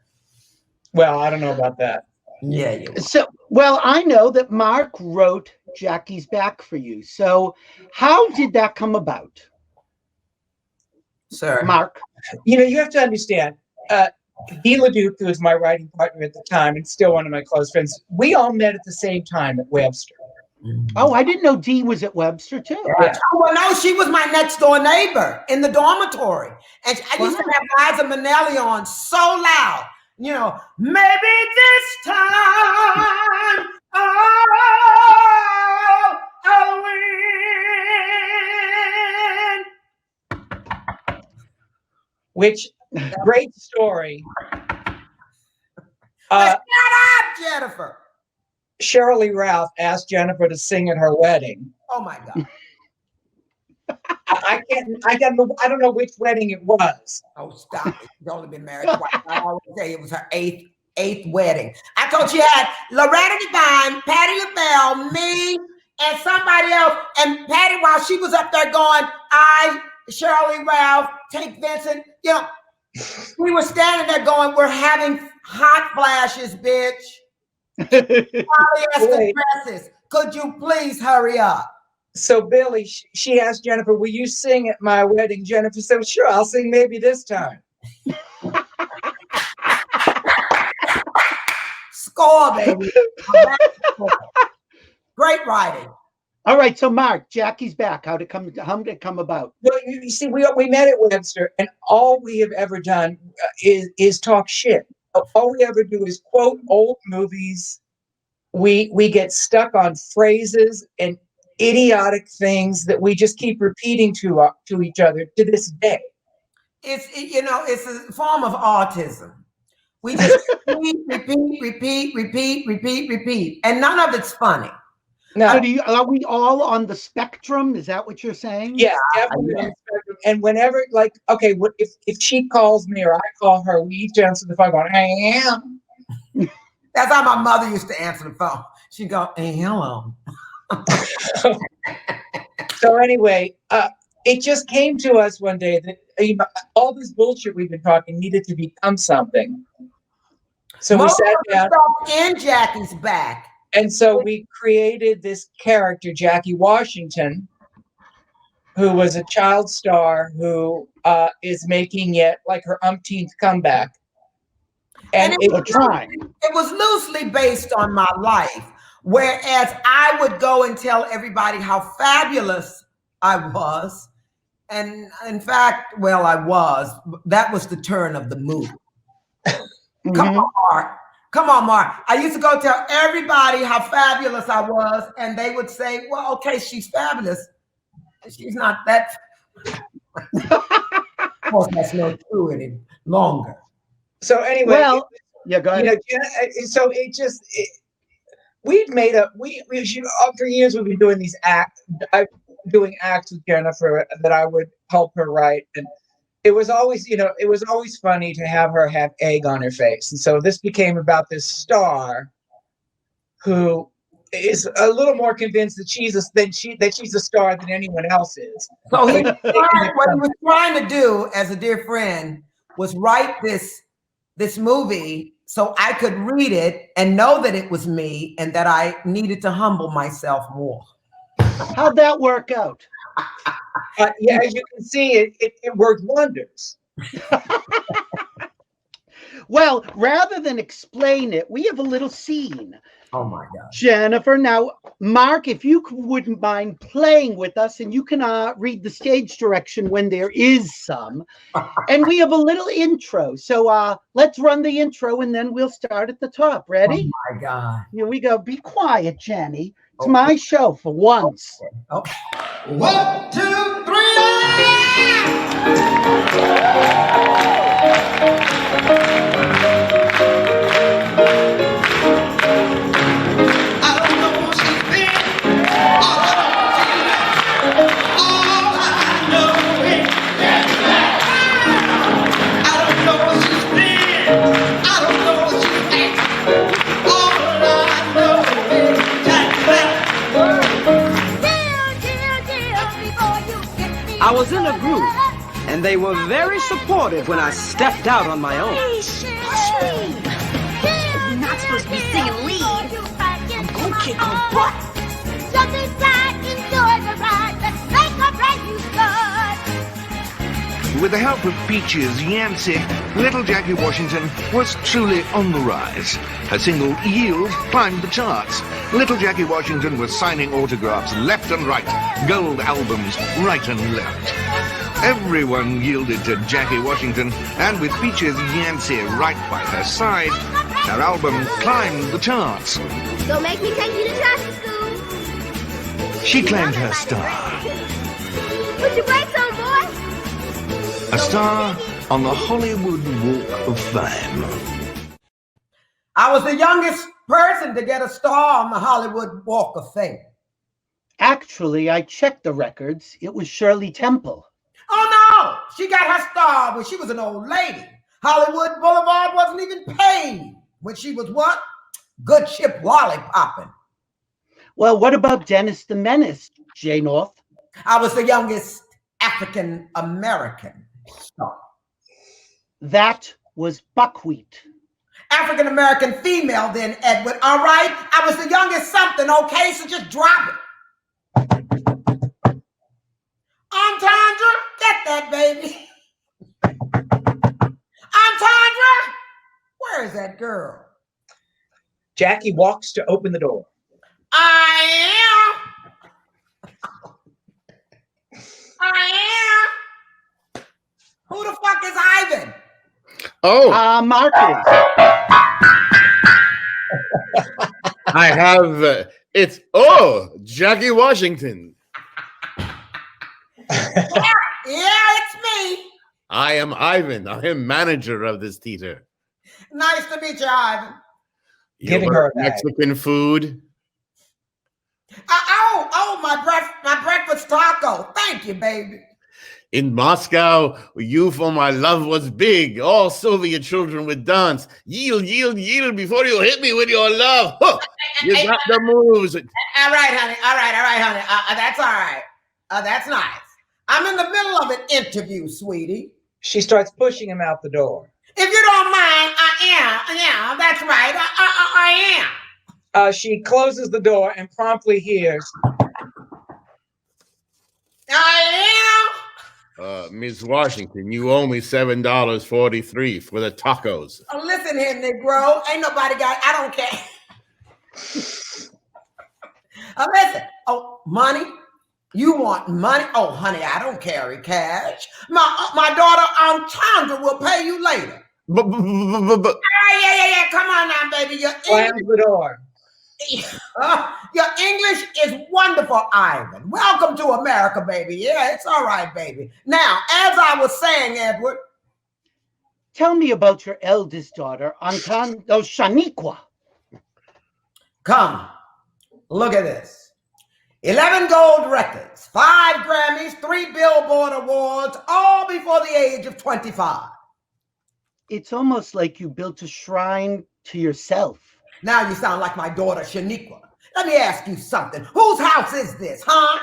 Well, I don't know about that. Yeah, you will. So, well, I know that Mark wrote Jackie's Back for you. So how did that come about? Sir. Mark. You have to understand, Guy LeDuc, who was my writing partner at the time and still one of my close friends, we all met at the same time at Webster. Oh, I didn't know Dee was at Webster too. Yeah. Oh, well, no, she was my next door neighbor in the dormitory. And I used to have Liza Minnelli on so loud. Maybe this time I'll win. Which, great story. Shut up, Jenifer. Shirley Ralph asked Jenifer to sing at her wedding. Oh my God. I don't know which wedding it was. Oh, stop it. She's only been married twice. I always say it was her eighth wedding. I told you had Loretta Devine, Patti LaBelle, me, and somebody else. And Patti, while she was up there going, Shirley Ralph, take Vincent, We were standing there going, we're having hot flashes, bitch. Polyester dresses. Could you please hurry up? So Billy, she asked Jenifer, will you sing at my wedding? Jenifer said, sure, I'll sing maybe this time. Score, baby. Great writing. All right, so Mark, Jackie's back. How did it come about? Well, you see, we met at Webster, and all we have ever done is talk shit. All we ever do is quote old movies. We get stuck on phrases and idiotic things that we just keep repeating to each other to this day. It's a form of autism. We just repeat, and none of it's funny. No. So are we all on the spectrum? Is that what you're saying? Yeah, definitely on the spectrum. And whenever, like, okay, if she calls me or I call her, we each answer the phone going, I am. That's how my mother used to answer the phone. She'd go, hey, hello. So anyway, it just came to us one day that all this bullshit we've been talking needed to become something. So we sat down in Jackie's back. And so we created this character, Jackie Washington, who was a child star who is making yet like her umpteenth comeback. And it was loosely based on my life, whereas I would go and tell everybody how fabulous I was. And in fact, well, I was. That was the turn of the movie. Mm-hmm. Come on, Mark. I used to go tell everybody how fabulous I was, and they would say, well, okay, she's fabulous. She's not that. Of course, that's not true any longer. So anyway, well, yeah, go ahead. So we'd made up, for years we've been doing these doing acts with Jenifer that I would help her write. And it was always, it was always funny to have her have egg on her face. And so this became about this star who is a little more convinced that she's a star than anyone else is. So what he was trying to do as a dear friend was write this movie so I could read it and know that it was me and that I needed to humble myself more. How'd that work out? Yeah, as you can see, it worked wonders. Well, rather than explain it, we have a little scene. Oh my God. Jenifer, now, Mark, if you wouldn't mind playing with us, and you can read the stage direction when there is some. And we have a little intro. So let's run the intro and then we'll start at the top. Ready? Oh my God. Here we go. Be quiet, Jenny. It's my show for once. Okay. 1, 2, 3. I was in a group, and they were very supportive when I stepped out on my own. Hey, you're not supposed to be singing lead. I'm gonna kick her butt. Jump inside, enjoy the ride. Let's make a brand new start. With the help of Peaches Yancey, little Jackie Washington was truly on the rise. Her single, Yield, climbed the charts. Little Jackie Washington was signing autographs left and right, gold albums right and left. Everyone yielded to Jackie Washington, and with Peaches Yancey right by her side, her album climbed the charts. Don't make me take you to traffic school. She claimed her star. Put your brakes on, boy. A star on the Hollywood Walk of Fame. I was the youngest person to get a star on the Hollywood Walk of Fame. Actually, I checked the records. It was Shirley Temple. Oh, no. She got her star when she was an old lady. Hollywood Boulevard wasn't even paid when she was what? Good ship lollipopping. Well, what about Dennis the Menace, J. North? I was the youngest African American star. That was buckwheat. African American female, then, Edward. All right? I was the youngest something, okay? So just drop it. Entendre, get that, baby. Entendre, where is that girl? Jackie walks to open the door. I am. Who the fuck is Ivan? Oh, Marcus. I have it's Jackie Washington. Yeah, it's me. I am Ivan. I am manager of this theater. Nice to meet you, Ivan. Giving her a bag. Mexican food. My breakfast taco. Thank you, baby. In Moscow, you for my love was big. All Soviet children would dance. Yield, yield, yield before you hit me with your love. Huh, you got the moves. All right, honey. All right, honey. That's all right. That's nice. I'm in the middle of an interview, sweetie. She starts pushing him out the door. If you don't mind, I am. Yeah, that's right. I am. She closes the door and promptly hears, I Ms. Washington, you owe me $7.43 for the tacos. am. Oh, listen here, Negro. Ain't nobody got, I don't care. Listen. Oh, money? You want money? Oh, honey, I don't carry cash. My daughter, Chandra, will pay you later. But Yeah. Come on now, baby. slams the door. Your English is wonderful, Ivan. Welcome to America, baby. Yeah, it's all right, baby. Now, as I was saying, Edward. Tell me about your eldest daughter, Shaniqua. Come, look at this. 11 gold records, 5 Grammys, 3 Billboard Awards, all before the age of 25. It's almost like you built a shrine to yourself. Now you sound like my daughter, Shaniqua. Let me ask you something. Whose house is this, huh?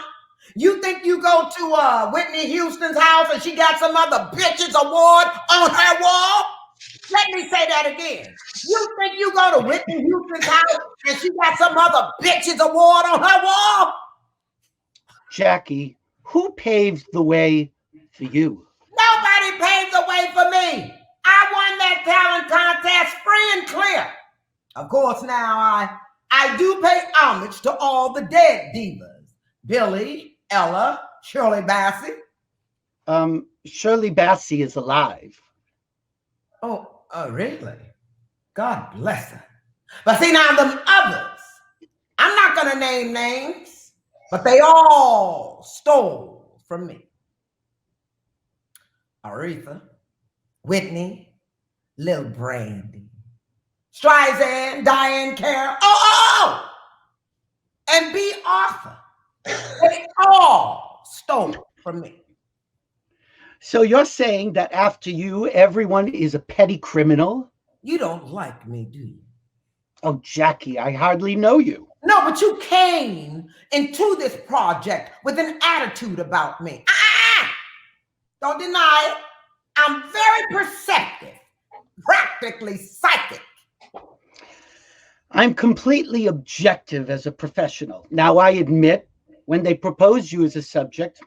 You think you go to Whitney Houston's house and she got some other bitch's award on her wall? Let me say that again. You think you go to Whitney Houston's house and she got some other bitch's award on her wall? Jackie, who paved the way for you? Nobody paved the way for me. I won that talent contest free and clear. Of course, now I do pay homage to all the dead divas. Billy, Ella, Shirley Bassey. Shirley Bassey is alive. Oh, really? God bless her. But see, now them others, I'm not going to name names, but they all stole from me. Aretha, Whitney, Lil Brandy, Streisand, Diane Carroll, and B. Arthur. They all stole from me. So you're saying that after you, everyone is a petty criminal? You don't like me, do you? Oh, Jackie, I hardly know you. No, but you came into this project with an attitude about me. Don't deny it. I'm very perceptive, practically psychic. I'm completely objective as a professional. Now, I admit, when they proposed you as a subject,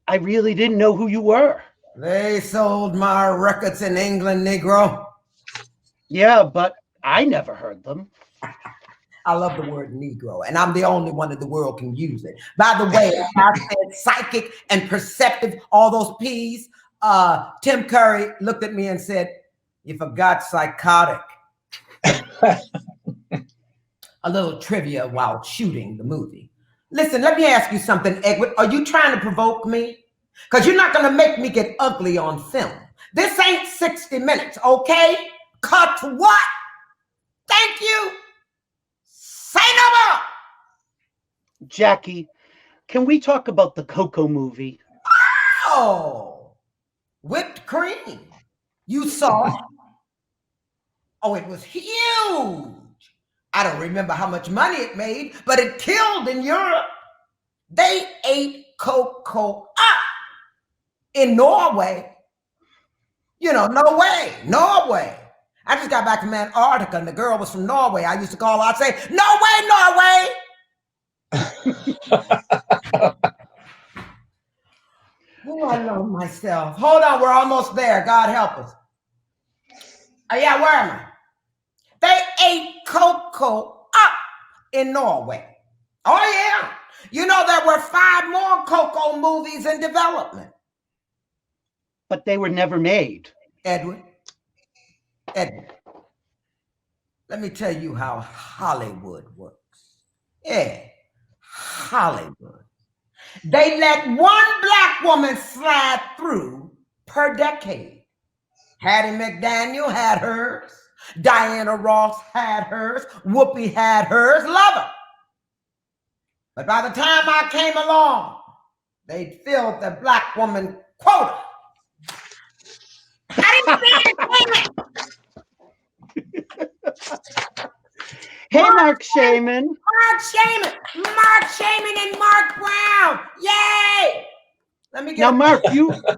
I really didn't know who you were. They sold my records in England, Negro. Yeah, but I never heard them. I love the word Negro, and I'm the only one in the world can use it. By the way, I said psychic and perceptive, all those P's. Tim Curry looked at me and said, "You forgot psychotic." A little trivia while shooting the movie. Listen, let me ask you something, Edward. Are you trying to provoke me? Because you're not going to make me get ugly on film. This ain't 60 Minutes, okay? Cut what? Thank you. Say no more. Jackie, can we talk about the Coco movie? Oh, whipped cream. You saw it? Oh, it was huge. I don't remember how much money it made, but it killed in Europe. They ate Coco up in Norway. You know, no way, Norway. I just got back from Antarctica and the girl was from Norway. I used to call her, I'd say, no way, Norway. Oh, I love myself. Hold on, we're almost there. God help us. Oh, yeah, where am I? They ate cocoa up in Norway. Oh, yeah. You know, there were 5 more cocoa movies in development. But they were never made. Edwin, let me tell you how Hollywood works. Yeah, Hollywood. They let one black woman slide through per decade. Hattie McDaniel had hers. Diana Ross had hers. Whoopi had hers. Love her. But by the time I came along, they'd filled the black woman quota. I didn't see it. Hey, Marc Shaiman. Marc Shaiman and Mark Brown. Yay! Let me get Now,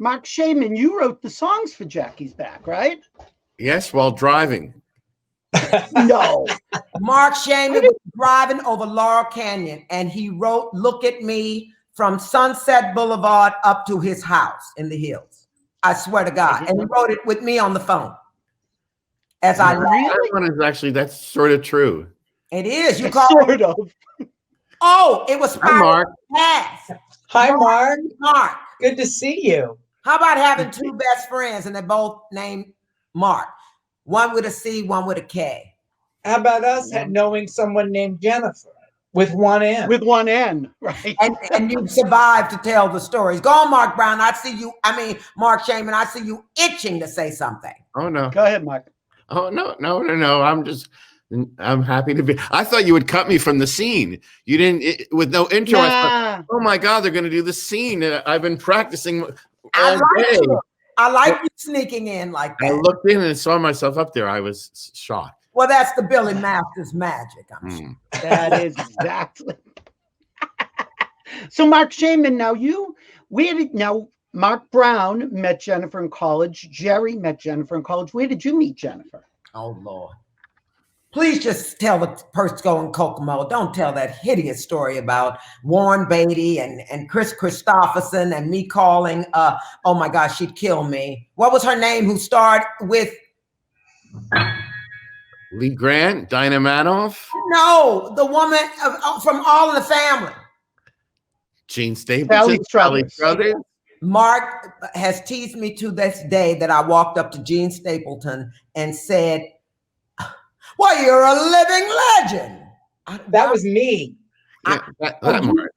Mark Shaiman, you wrote the songs for Jackie's Back, right? Yes, while driving. No. Marc Shaiman was driving over Laurel Canyon and he wrote Look at Me from Sunset Boulevard up to his house in the hills. I swear to God. And he wrote it with me on the phone. As I That one is actually, that's sort of true. It is. You call sort of. Oh, it was Hi, Mark. Pass. Hi, Mark. Mark. Good to see you. How about having 2 best friends and they're both named Mark? One with a C, one with a K. How about us knowing someone named Jenifer with one N? With one N, right? And you survived to tell the stories. Go on, Mark Brown. Marc Shaiman, I see you itching to say something. Oh, no. Go ahead, Mark. Oh, no. I'm happy to be. I thought you would cut me from the scene. You didn't, with no intro. Nah. I thought, oh my God, they're going to do the scene. I've been practicing all day. I like you sneaking in like that. I looked in and saw myself up there. I was shocked. Well, that's the Billy Masters magic, I'm sure. That is exactly. So, Marc Shaiman, Mark Brown met Jenifer in college. Jerry met Jenifer in college. Where did you meet Jenifer? Oh, Lord. Please just tell the Persco and Kokomo. Don't tell that hideous story about Warren Beatty and Chris Christopherson and me calling, oh my gosh, she'd kill me. What was her name who starred with? Lee Grant, Dinah Manoff? No, the woman from All in the Family. Gene Stapleton, Sally Struthers. Mark has teased me to this day that I walked up to Gene Stapleton and said, well, you're a living legend. That was me. Yeah, that Mark.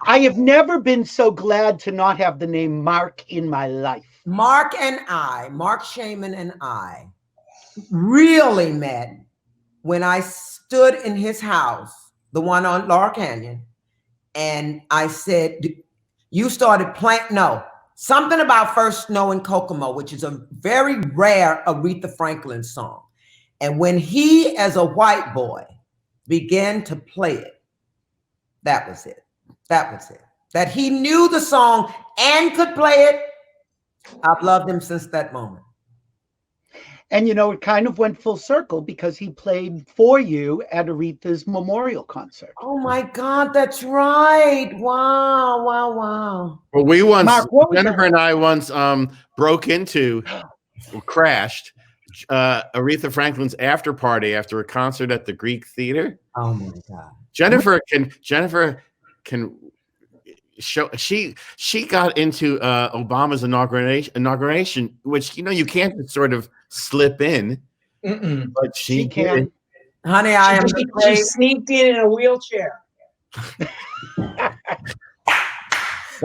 I have never been so glad to not have the name Mark in my life. Marc Shaiman and I really met when I stood in his house, the one on Laurel Canyon, and I said, you started playing, something about First Snow in Kokomo, which is a very rare Aretha Franklin song. And when he, as a white boy, began to play it, that was it. That was it. That he knew the song and could play it. I've loved him since that moment. And, it kind of went full circle because he played for you at Aretha's memorial concert. Oh, my God, that's right. Wow, wow, wow. Well, Jenifer and I once broke into, crashed Aretha Franklin's after party after a concert at the Greek Theater. Oh, my God. Jenifer can show, she got into Obama's inauguration, which you can't just sort of slip in. But she can. Honey, she sneaked in a wheelchair. Have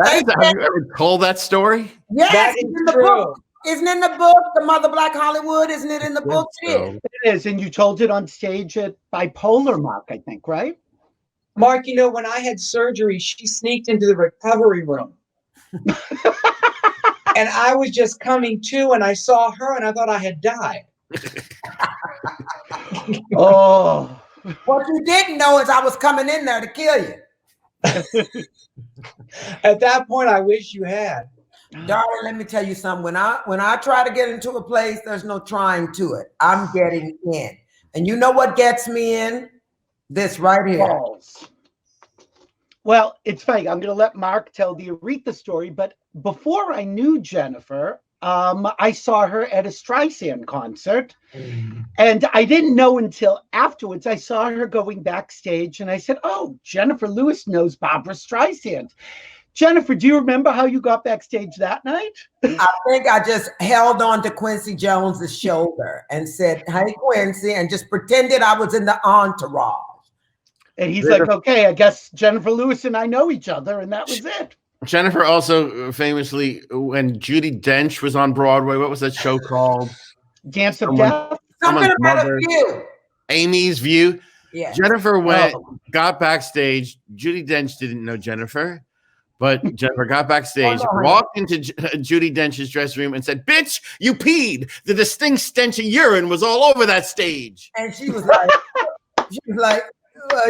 you ever told that story? Yes, that it's in the book. Isn't it in the book? The Mother Black Hollywood, isn't it in the book? So. It is, and you told it on stage at Bipolar, Mark, I think, right? Mark, when I had surgery, she sneaked into the recovery room. And I was just coming to, and I saw her, and I thought I had died. Oh. What you didn't know is I was coming in there to kill you. At that point, I wish you had. Darling, let me tell you something. When I try to get into a place, there's no trying to it. I'm getting in. And you know what gets me in? This right here. Balls. Well, it's funny. I'm going to let Mark tell the Aretha story, but before I knew Jenifer, I saw her at a Streisand concert, and I didn't know until afterwards. I saw her going backstage, and I said, "Oh, Jenifer Lewis knows Barbra Streisand." Jenifer, do you remember how you got backstage that night? I think I just held on to Quincy Jones's shoulder and said, "Hey, Quincy," and just pretended I was in the entourage. And he's like, "Okay, I guess Jenifer Lewis and I know each other," and that was it. Jenifer also famously, when Judi Dench was on Broadway, what was that show called? Dance of Death? Something about a view. Amy's View. Yeah. Jenifer got backstage. Judi Dench didn't know Jenifer, but Jenifer got backstage, walked into Judi Dench's dressing room and said, "Bitch, you peed. The distinct stench of urine was all over that stage." And she was like,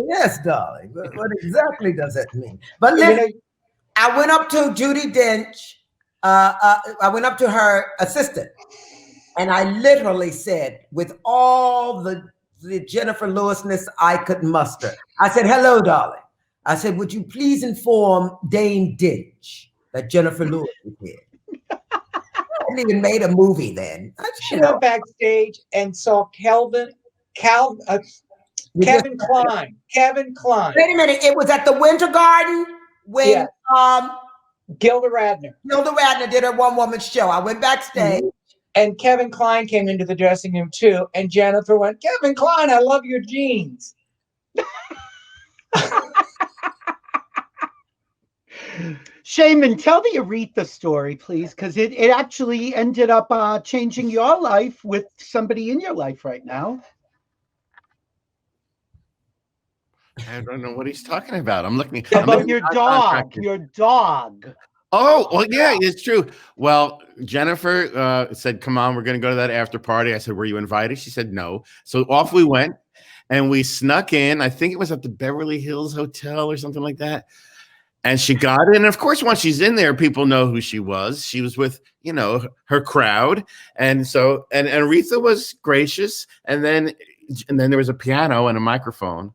"Yes, darling. What exactly does that mean?" But listen, I went up to Judi Dench. I went up to her assistant, and I literally said, with all the Jenifer Lewisness I could muster, I said, "Hello, darling." I said, "Would you please inform Dame Dench that Jenifer Lewis is here?" I hadn't even made a movie then. She went backstage and saw Kevin Kline. Kevin Kline. Wait a minute. It was at the Winter Garden when Gilda Radner. Gilda Radner did her one-woman show. I went backstage. And Kevin Kline came into the dressing room too. And Jenifer went, "Kevin Kline, I love your jeans." Shaiman, tell the Aretha story, please, because it actually ended up changing your life with somebody in your life right now. I don't know what he's talking about. I'm looking about your dog. Your dog. Oh, well, yeah, it's true. Well, Jenifer said, "Come on, we're going to go to that after party." I said, "Were you invited?" She said, "No." So off we went, and we snuck in. I think it was at the Beverly Hills Hotel or something like that. And she got in. And of course, once she's in there, people know who she was. She was with, her crowd. And so, and Aretha was gracious. And then there was a piano and a microphone.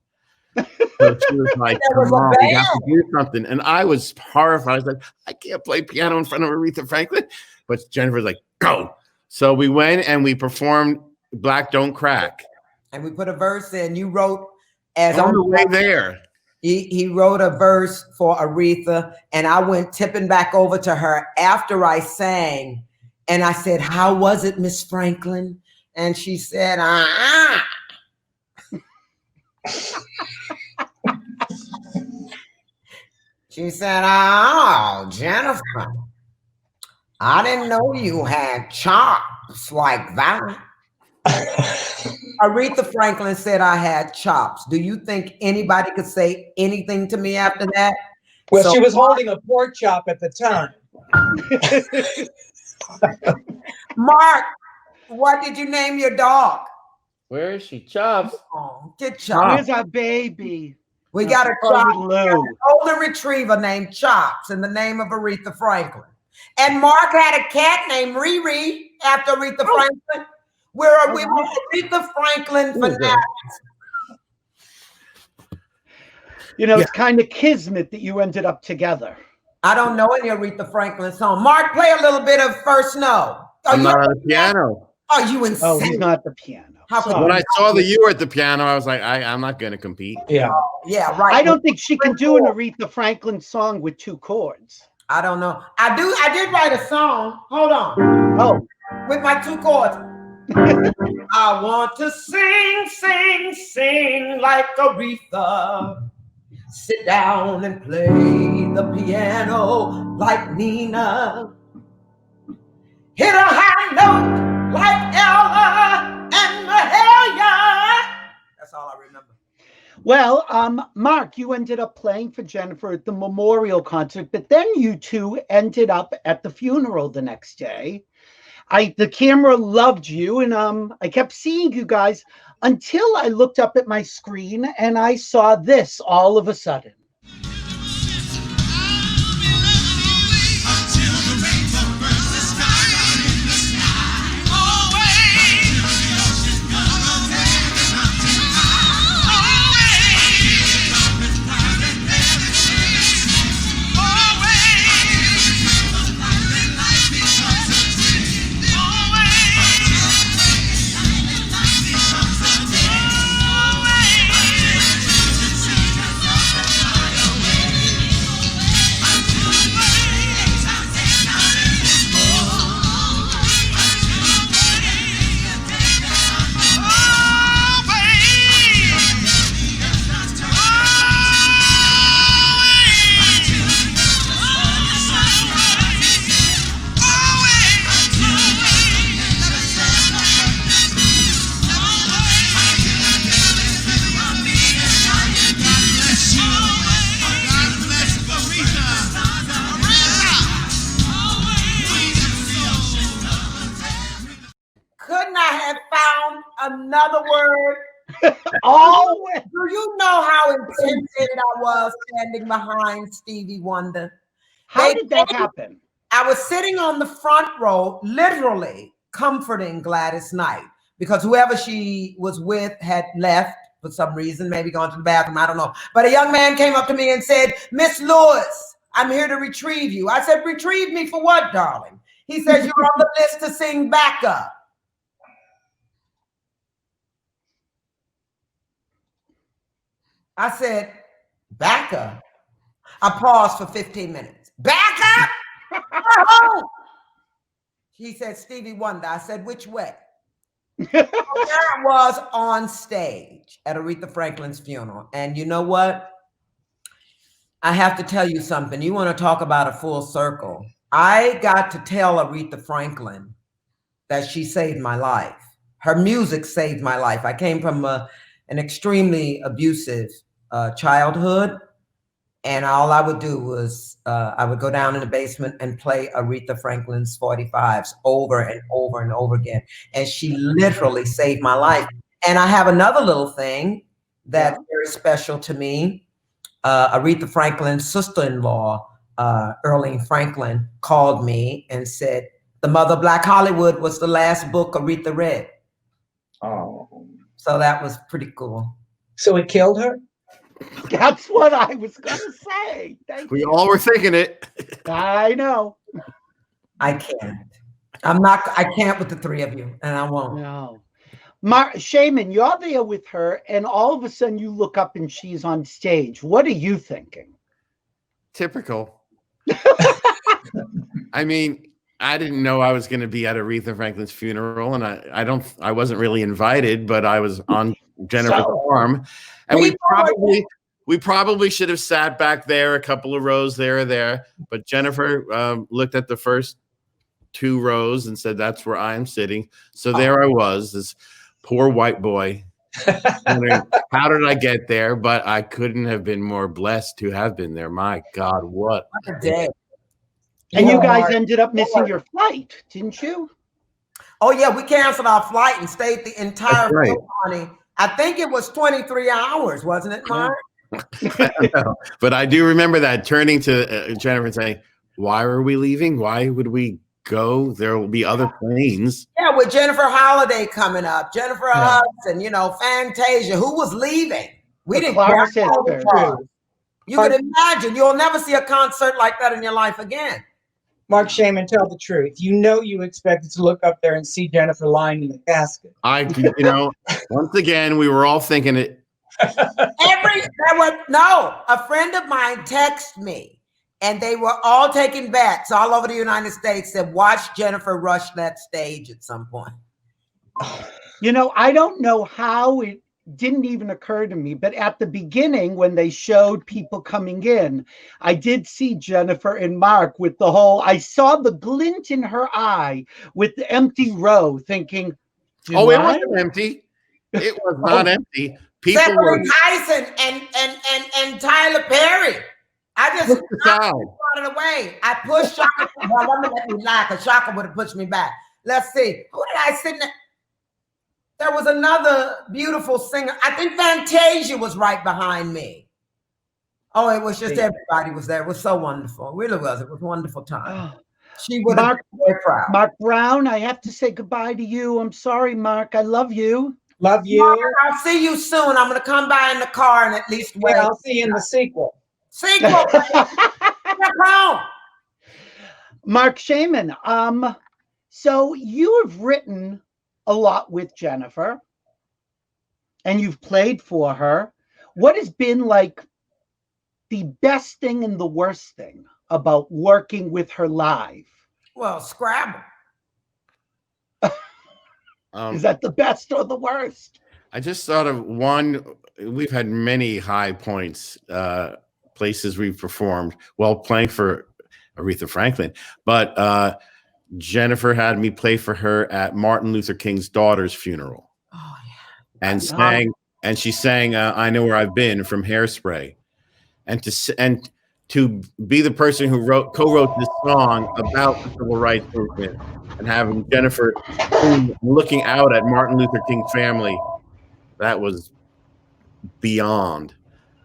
So she was like, "Come on, we got to do something." And I was horrified. I was like, "I can't play piano in front of Aretha Franklin." But Jennifer's like, "Go." So we went and we performed "Black Don't Crack." And we put a verse in. You wrote as on the way there. He wrote a verse for Aretha, and I went tipping back over to her after I sang. And I said, "How was it, Miss Franklin?" And she said, She said, "Oh, Jenifer, I didn't know you had chops like that." Aretha Franklin said I had chops. Do you think anybody could say anything to me after that? Well, she was holding a pork chop at the time. Mark, what did you name your dog? Where is she? Chops. Oh, get Chops. Where's our baby? We got a golden retriever named Chops in the name of Aretha Franklin. And Mark had a cat named Riri after Aretha Franklin. We were Aretha Franklin fanatics. It's kind of kismet that you ended up together. I don't know any Aretha Franklin song. Mark, play a little bit of First Snow. I'm not on the piano. Are you insane? Oh, he's not at the piano. When I saw that you were at the piano, I was like, I'm not going to compete. Yeah. Yeah, right. I don't think she can do an Aretha Franklin song with 2 chords. I don't know. I did write a song. Hold on. Oh. With my 2 chords. I want to sing, sing, sing like Aretha. Sit down and play the piano like Nina. Hit a high note like Ella and Mahalia. That's all I remember. Well, Mark, you ended up playing for Jenifer at the memorial concert, but then you two ended up at the funeral the next day. The camera loved you, and I kept seeing you guys until I looked up at my screen and I saw this all of a sudden. Until the rainbow another word. Oh, Do you know how intimidated I was standing behind Stevie Wonder? how did that happen? I was sitting on the front row, literally comforting Gladys Knight, because whoever she was with had left for some reason, maybe gone to the bathroom, I don't know. But a young man came up to me and said, Miss Lewis, I'm here to retrieve you. I said, retrieve me for what, darling? He says, you're on the list to sing backup. I said, backup? I paused for 15 minutes. Backup? Oh! He said, Stevie Wonder. I said, which way? There I was on stage at Aretha Franklin's funeral. And you know what? I have to tell you something. You want to talk about a full circle. I got to tell Aretha Franklin that she saved my life. Her music saved my life. I came from an extremely abusive childhood. And all I would do was I would go down in the basement and play Aretha Franklin's 45s over and over and over again. And she literally saved my life. And I have another little thing that's very special to me. Aretha Franklin's sister-in-law, Earlene Franklin, called me and said, The Mother of Black Hollywood was the last book Aretha read. Oh. So that was pretty cool. So it killed her? That's what I was going to say. We all were thinking it. I know. I can't. I can't with the three of you, and I won't. No. Marc Shaiman, you're there with her, and all of a sudden you look up and she's on stage. What are you thinking? Typical. I mean, I didn't know I was going to be at Aretha Franklin's funeral, and I wasn't really invited, but I was on Jenifer's arm, and we probably should have sat back there, a couple of rows there or there, but Jenifer looked at the first 2 rows and said, that's where I am sitting. So there I was, this poor white boy, wondering, how did I get there? But I couldn't have been more blessed to have been there. My God, what a day. And you guys ended up missing your flight, didn't you? Oh, yeah, we canceled our flight and stayed the entire flight, honey. I think it was 23 hours, wasn't it, Mark? But I do remember that, turning to Jenifer and saying, why are we leaving? Why would we go? There will be other planes. Yeah, with Jennifer Holiday coming up, Jennifer Hudson, Fantasia. Who was leaving? We didn't care. You can imagine. You'll never see a concert like that in your life again. Marc Shaiman, tell the truth. You expected to look up there and see Jenifer lying in the casket. Once again, we were all thinking it. A friend of mine texted me, and they were all taking bets all over the United States that watch Jenifer rush that stage at some point. I don't know how it didn't even occur to me, but at the beginning, when they showed people coming in, I did see Jenifer and Mark with I saw the glint in her eye with the empty row, thinking, it wasn't empty. It was not empty. People were Tyson and Tyler Perry. I just brought it away. I pushed Shaka. Well, I'm gonna let me lie, because Shaka would have pushed me back. Let's see. Who did I sit next? There was another beautiful singer. I think Fantasia was right behind me. Oh, it was just everybody was there. It was so wonderful. It really was. It was a wonderful time. She would have been very proud. Mark Brown, I have to say goodbye to you. I'm sorry, Mark. I love you. Love you. Mark, I'll see you soon. I'm going to come by in the car and at least wait. I'll see you in the sequel. Marc Shaiman, so you have written a lot with Jenifer, and you've played for her. What has been like the best thing and the worst thing about working with her live? Well, Scrabble. Is that the best or the worst? I just thought of one. We've had many high points, places we've performed while playing for Aretha Franklin, but Jenifer had me play for her at Martin Luther King's daughter's funeral. Oh yeah. And she sang "I Know Where I've Been" from Hairspray, and to be the person who co-wrote this song about the civil rights movement, and having Jenifer looking out at Martin Luther King's family, that was beyond.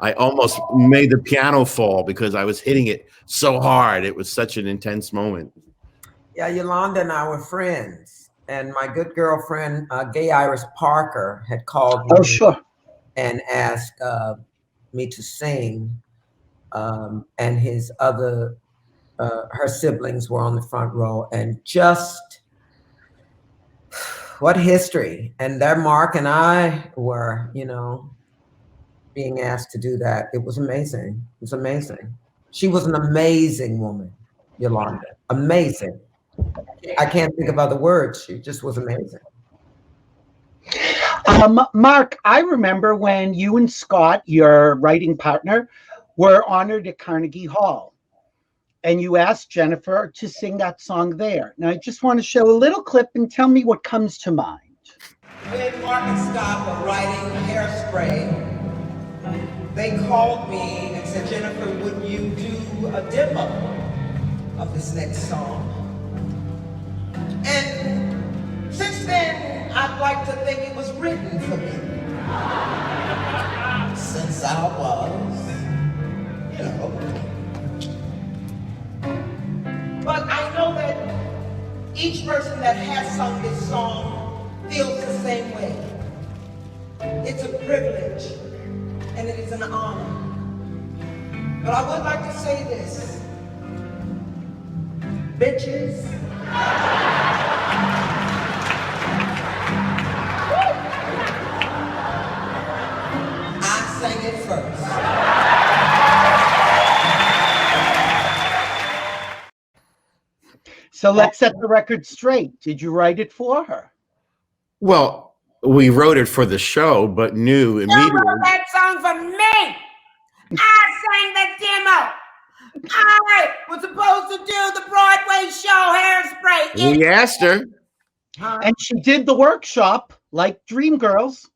I almost made the piano fall because I was hitting it so hard. It was such an intense moment. Yeah, Yolanda and I were friends, and my good girlfriend, Gay Iris Parker, had called me and asked me to sing, and his other, her siblings were on the front row, and just what history. And there Mark and I were, you know, being asked to do that. It was amazing. It was amazing. She was an amazing woman, Yolanda. Amazing. I can't think of other words. She just was amazing. Mark, I remember when you and Scott, your writing partner, were honored at Carnegie Hall, and you asked Jenifer to sing that song there. Now, I just want to show a little clip and tell me what comes to mind. When Mark and Scott were writing Hairspray, they called me and said, Jenifer, would you do a demo of this next song? And since then, I'd like to think it was written for me. Since I was, you know. But I know that each person that has sung this song feels the same way. It's a privilege and it is an honor. But I would like to say this. Bitches. I sang it first. So let's set the record straight. Did you write it for her? Well, we wrote it for the show, but knew immediately. You wrote that song for me. I sang the demo. I was supposed to do the Broadway show Hairspray. We asked her. And she did the workshop like Dreamgirls.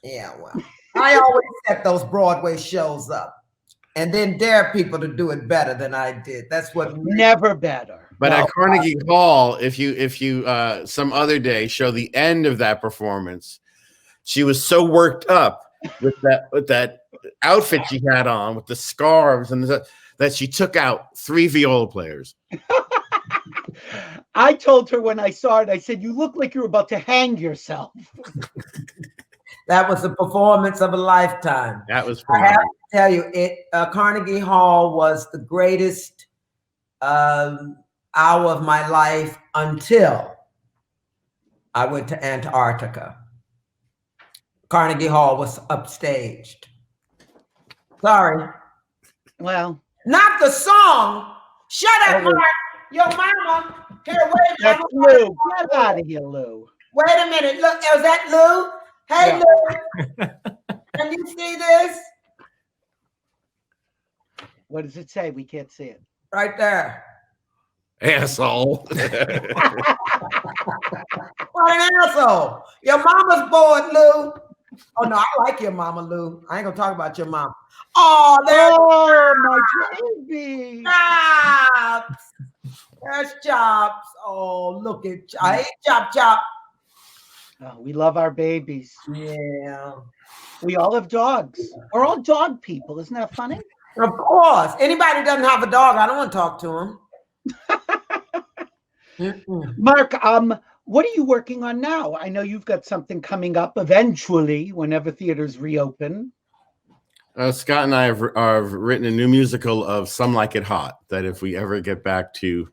Yeah, well, I always set those Broadway shows up and then dare people to do it better than I did. That's what never better. But at Carnegie Hall, if you some other day show the end of that performance, she was so worked up with that outfit she had on, with the scarves and that she took out 3 viola players. I told her when I saw it, I said, you look like you're about to hang yourself. That was the performance of a lifetime. That was I have to tell you, Carnegie Hall was the greatest hour of my life until I went to Antarctica. Carnegie Hall was upstaged. Sorry. Well. Not the song. Shut up, Mark. Your mama. Here, wait. That's Lou. Get out of here, Lou. Wait a minute. Look, is that Lou? Hey, Lou. Can you see this? What does it say? We can't see it. Right there. Asshole. What an asshole. Your mama's bored, Lou. Oh, no, I like your mama, Lou. I ain't going to talk about your mama. Oh, there's my baby. Chops. There's Chops. Oh, look at I ate Chop. Oh, we love our babies. Yeah. We all have dogs. We're all dog people. Isn't that funny? Of course. Anybody who doesn't have a dog, I don't want to talk to him. Mark, what are you working on now? I know you've got something coming up eventually whenever theaters reopen. Scott and I have written a new musical of Some Like It Hot, that if we ever get back to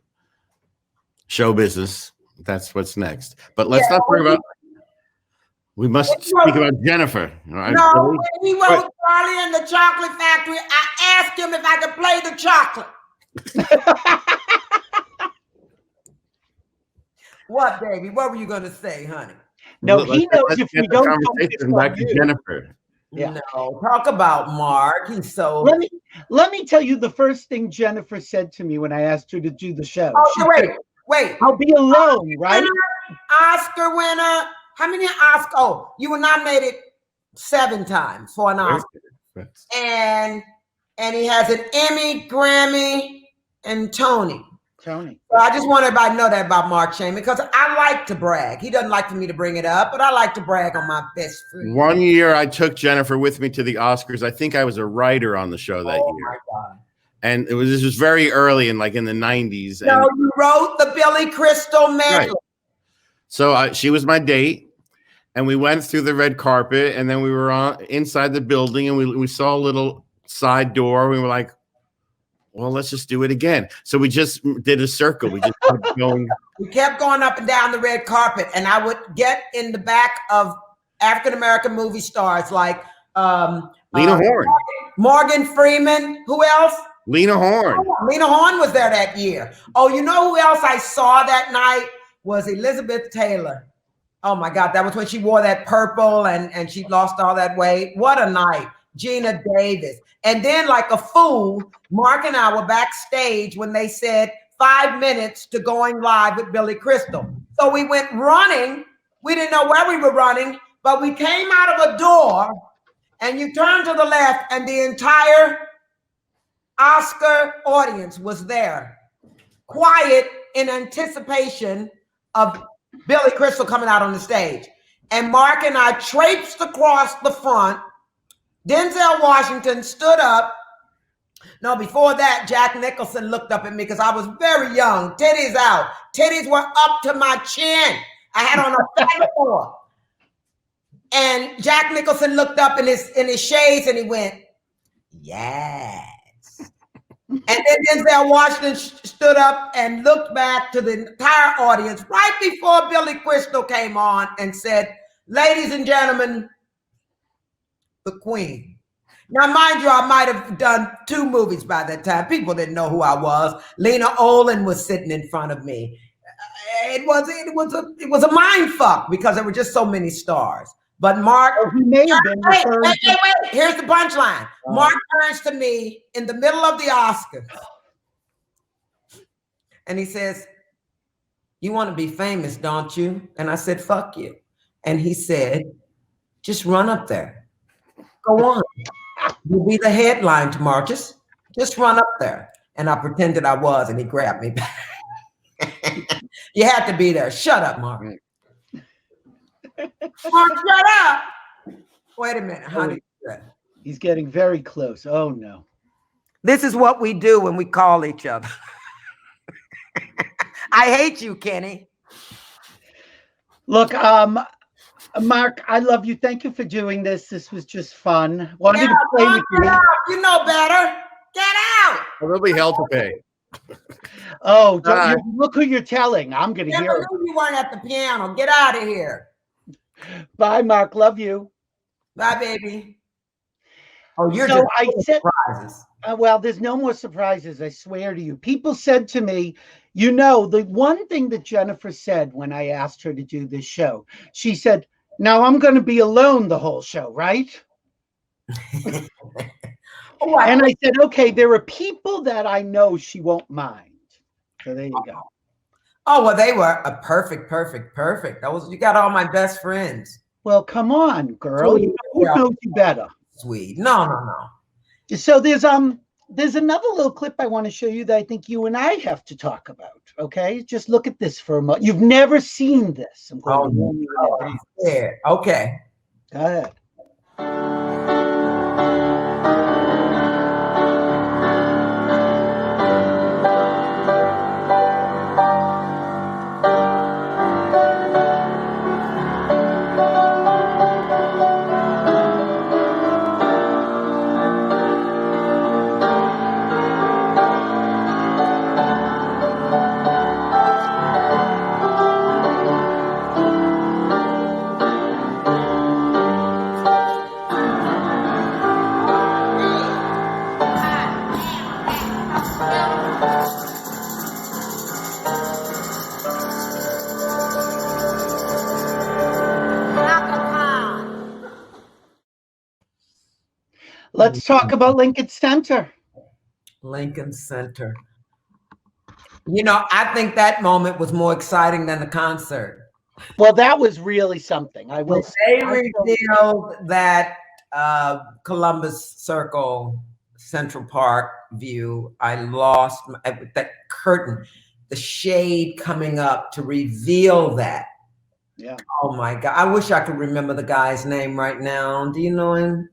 show business, that's what's next. But let's not worry about. We must speak about Jenifer. No, when he wrote Charlie and the Chocolate Factory, I asked him if I could play the chocolate. What, baby? What were you going to say, honey? No, he knows if we don't conversation back to Jenifer. Yeah. No, talk about Mark. He's so. Let me tell you the first thing Jenifer said to me when I asked her to do the show. Oh, wait. I'll be alone, right? Oscar winner. How many Oscar? Oh, you were nominated 7 times for an Oscar. And and he has an Emmy, Grammy, and Tony. Tony. So I just want everybody to know that about Marc Shaiman, because I like to brag. He doesn't like for me to bring it up, but I like to brag on my best friend. One year I took Jenifer with me to the Oscars. I think I was a writer on the show that year. Oh my God. And this was very early in the 90s. No, you wrote the Billy Crystal medley. Right. So she was my date, and we went through the red carpet, and then we were inside the building, and we saw a little side door. We were like, well, let's just do it again. So we just did a circle. We just kept going. We kept going up and down the red carpet, and I would get in the back of African-American movie stars like Lena Horne. Morgan Freeman. Who else? Lena Horne. Oh, Lena Horne was there that year. Oh, you know who else I saw that night was Elizabeth Taylor. Oh my God, that was when she wore that purple and she lost all that weight. What a night. Gina Davis. And then like a fool, Mark and I were backstage when they said 5 minutes to going live with Billy Crystal. So we went running. We didn't know where we were running, but we came out of a door and you turn to the left and the entire Oscar audience was there, quiet in anticipation of Billy Crystal coming out on the stage. And Mark and I traipsed across the front. Denzel Washington stood up. No, before that, Jack Nicholson looked up at me because I was very young. Titties out. Titties were up to my chin. I had on a pinafore. And Jack Nicholson looked up in his shades and he went, yes. And then Denzel Washington stood up and looked back to the entire audience right before Billy Crystal came on and said, ladies and gentlemen, the Queen. Now, mind you, I might have done 2 movies by that time. People didn't know who I was. Lena Olin was sitting in front of me. It was a mind fuck because there were just so many stars. But Mark, may have been wait. Here's the punchline. Mark turns to me in the middle of the Oscars, and he says, "You want to be famous, don't you?" And I said, "Fuck you." And he said, "Just run up there. Go on. You'll be the headline tomorrow. Just run up there." And I pretended I was, and he grabbed me back. You had to be there. Shut up, Mark. Mark, shut up. Wait a minute. How do you do that? He's getting very close. Oh, no. This is what we do when we call each other. I hate you, Kenny. Look, Mark, I love you. Thank you for doing this. This was just fun. Wanted to play with you. You know better. Get out. Well, there'll be hell to pay. Oh, look who you're telling. I'm going to hear it. You weren't at the piano. Get out of here. Bye, Mark. Love you. Bye, baby. Oh, you're so just I said, surprises. Well, there's no more surprises. I swear to you. People said to me, you know, the one thing that Jenifer said when I asked her to do this show, she said, now I'm going to be alone the whole show, right? And I said, okay, there are people that I know she won't mind. So there you go. Oh, well, they were a perfect. You got all my best friends. Well, come on, girl. Who knows you better? Sweet. No. So there's another little clip I want to show you that I think you and I have to talk about. Okay, just look at this for a moment. You've never seen this. I'm going to warn you. Yeah. Okay. Go ahead. Let's talk about Lincoln Center. Lincoln Center. You know, I think that moment was more exciting than the concert. Well, that was really something. I will say. They revealed that Columbus Circle Central Park view. I lost that curtain, the shade coming up to reveal that. Yeah. Oh my God. I wish I could remember the guy's name right now. Do you know him?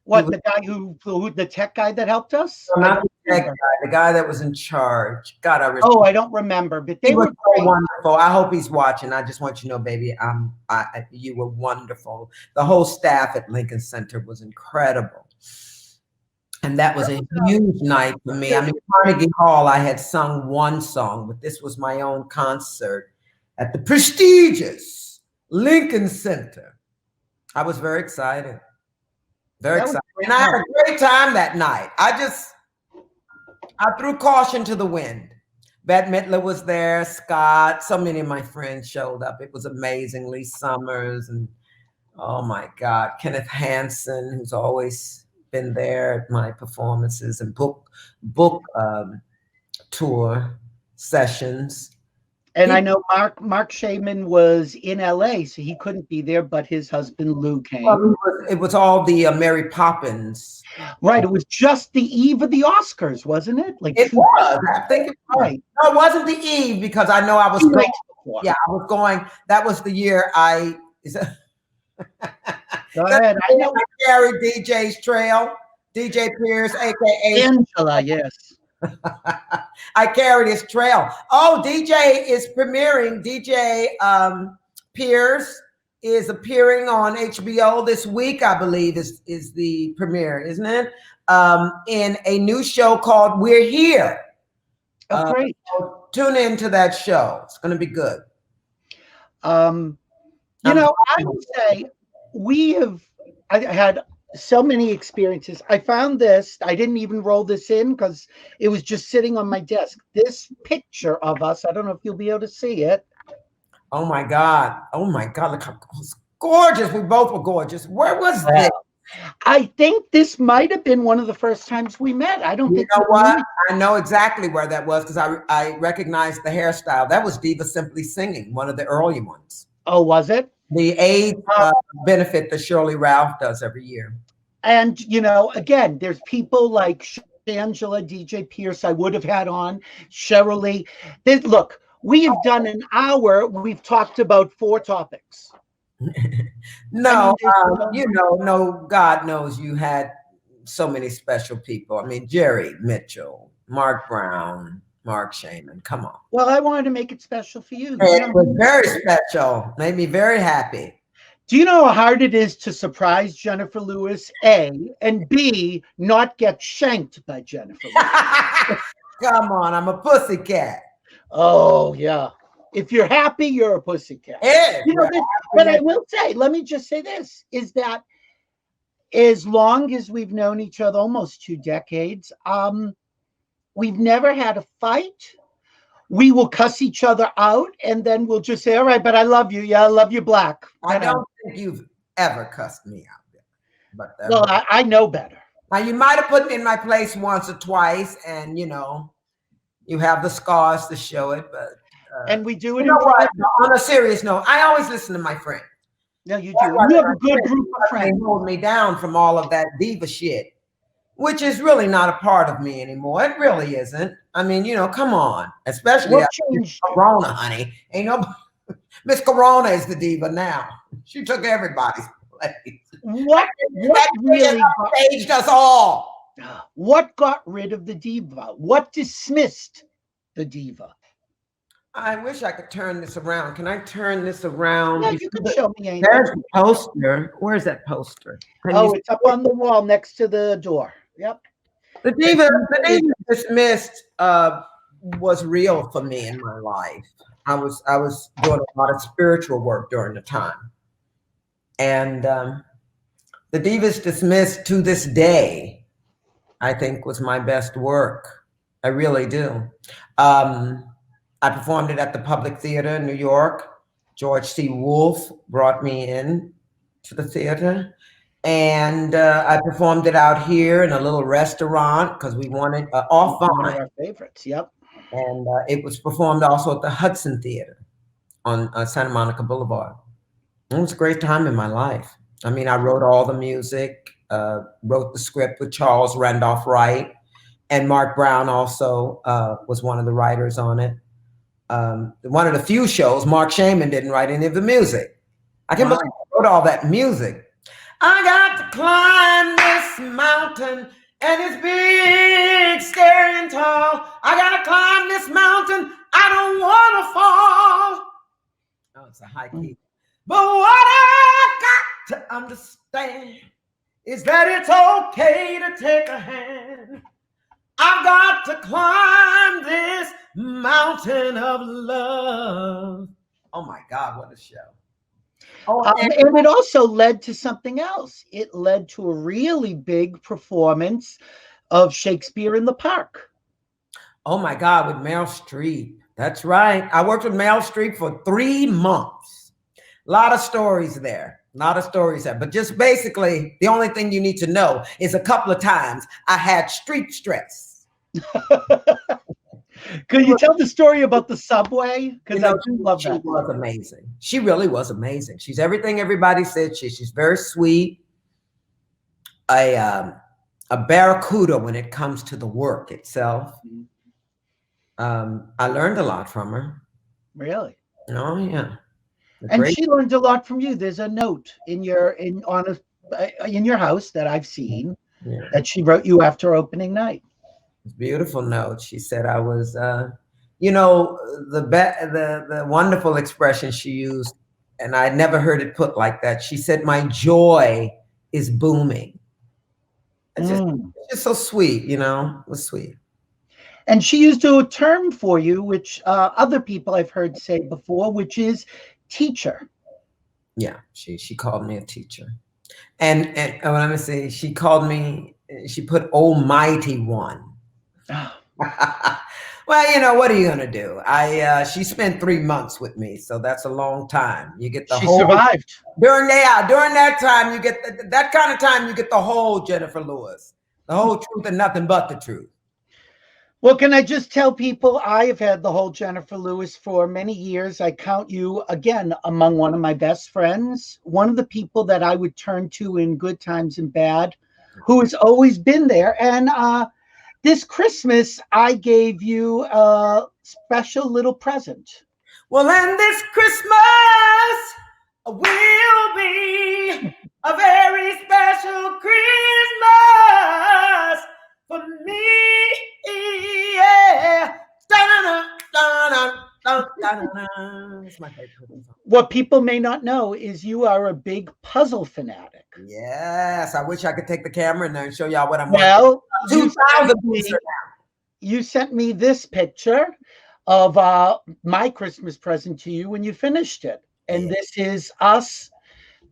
What, the guy who the tech guy that helped us? No, not the tech guy, the guy that was in charge. God, I don't remember, but they were so wonderful. I hope he's watching. I just want you to know, baby, you were wonderful. The whole staff at Lincoln Center was incredible. And that was a huge night for me. I mean, Carnegie Hall, I had sung one song, but this was my own concert at the prestigious Lincoln Center. I was very excited. Very excited. And I had a great time that night. I threw caution to the wind. Bette Midler was there, Scott, so many of my friends showed up. It was amazing. Lee Summers and, oh my God, Kenneth Hansen, who's always been there at my performances and book tour sessions. And I know Marc Shaiman was in LA, so he couldn't be there, but his husband Lou came. Well, it was all the Mary Poppins. Right. It was just the eve of the Oscars, wasn't it? Like it was. I think it was. Right. No, it wasn't the eve because I know I was going. Yeah, I was going. That was the year I. Go ahead. I know I carried DJ's trail, DJ Pierce, aka Angela. Yes. I carried his trail. Oh, DJ is premiering. DJ Pierce is appearing on HBO this week, I believe, is the premiere, isn't it? In a new show called We're Here. Oh, great. So tune into that show. It's going to be good. I would say I had so many experiences. I found this. I didn't even roll this in because it was just sitting on my desk. This picture of us, I don't know if you'll be able to see it. Oh my God. Oh my God. Look how gorgeous. We both were gorgeous. Where was this? I think this might have been one of the first times we met. I don't think. You know what? I know exactly where that was because I recognized the hairstyle. That was Diva Simply Singing, one of the early ones. Oh, was it? The AIDS benefit that Shirley Ralph does every year. And, again, there's people like Angela, DJ Pierce, I would have had on, Cheryl Lee. Look, we have done an hour. We've talked about 4 topics. No, God knows you had so many special people. I mean, Jerry Mitchell, Mark Brown, Marc Shaiman. Come on. Well, I wanted to make it special for you. It was very special. Made me very happy. Do you know how hard it is to surprise Jenifer Lewis, A, and B, not get shanked by Jenifer Lewis? Come on, I'm a pussycat. Oh, yeah. If you're happy, you're a pussycat. But I will say, let me just say this, is that as long as we've known each other, almost 2 decades, we've never had a fight. We will cuss each other out, and then we'll just say, all right, but I love you. Yeah, I love you black. I don't think you've ever cussed me out. But well, I know better. Now, you might have put me in my place once or twice, and, you have the scars to show it. But and we do it on a serious note, I always listen to my friends. No, you do. You have a good group of friends. They hold me down from all of that diva shit, which is really not a part of me anymore. It really isn't. I mean, come on. Especially Corona, honey. Ain't no Miss Corona is the diva now. She took everybody's place. What really staged us all? What got rid of the diva? What dismissed the diva? I wish I could turn this around. Can I turn this around? Yeah, you can show me. There's the poster. Where's that poster? It's up on the wall next to the door. Yep. The diva dismissed was real for me in my life. I was doing a lot of spiritual work during the time, and the Divas Dismissed to this day, I think, was my best work. I really do. I performed it at the Public Theater in New York. George C. Wolfe brought me in to the theater. And I performed it out here in a little restaurant because we wanted off one of our favorites. Yep. And it was performed also at the Hudson Theater on Santa Monica Boulevard. It was a great time in my life. I mean, I wrote all the music. wrote the script with Charles Randolph Wright, and Mark Brown also was one of the writers on it. One of the few shows, Marc Shaiman didn't write any of the music. I can't believe he wrote all that music. I got to climb this mountain, and it's big, scary, and tall. I got to climb this mountain. I don't want to fall. Oh, it's a high key. But what I got to understand is that it's okay to take a hand. I've got to climb this mountain of love. Oh my God, what a show. And it also led to something else. It led to a really big performance of Shakespeare in the Park. Oh my God, with Meryl Streep. That's right. I worked with Meryl Streep for 3 months. A lot of stories there. But just basically, the only thing you need to know is a couple of times I had street stress. Could you tell the story about the subway? Because I do love that. She was amazing. She really was amazing. She's everything everybody said. She's very sweet. A barracuda when it comes to the work itself. I learned a lot from her. Really? Oh yeah. And she learned a lot from you. There's a note in your house that I've seen that she wrote you after opening night. Beautiful note. She said I was, the wonderful expression she used, and I never heard it put like that. She said, "My joy is booming." It's just so sweet, It was sweet. And she used a term for you, which other people I've heard say before, which is teacher. Yeah, she called me a teacher. And let me say, she called me, she put Almighty One. Well, what are you gonna do? She spent 3 months with me, so that's a long time. You get the whole. She survived during that time. You get that kind of time. You get the whole Jenifer Lewis, the whole truth and nothing but the truth. Well, can I just tell people I have had the whole Jenifer Lewis for many years. I count you, again, among one of my best friends, one of the people that I would turn to in good times and bad, who has always been there. And this Christmas, I gave you a special little present. Well, and this Christmas will be a very special Christmas for me. Yeah. It's my favorite song. What people may not know is you are a big puzzle fanatic. Yes, I wish I could take the camera in there and show y'all what I'm well, 2,000 you sent me this picture of my Christmas present to you when you finished it. And this is us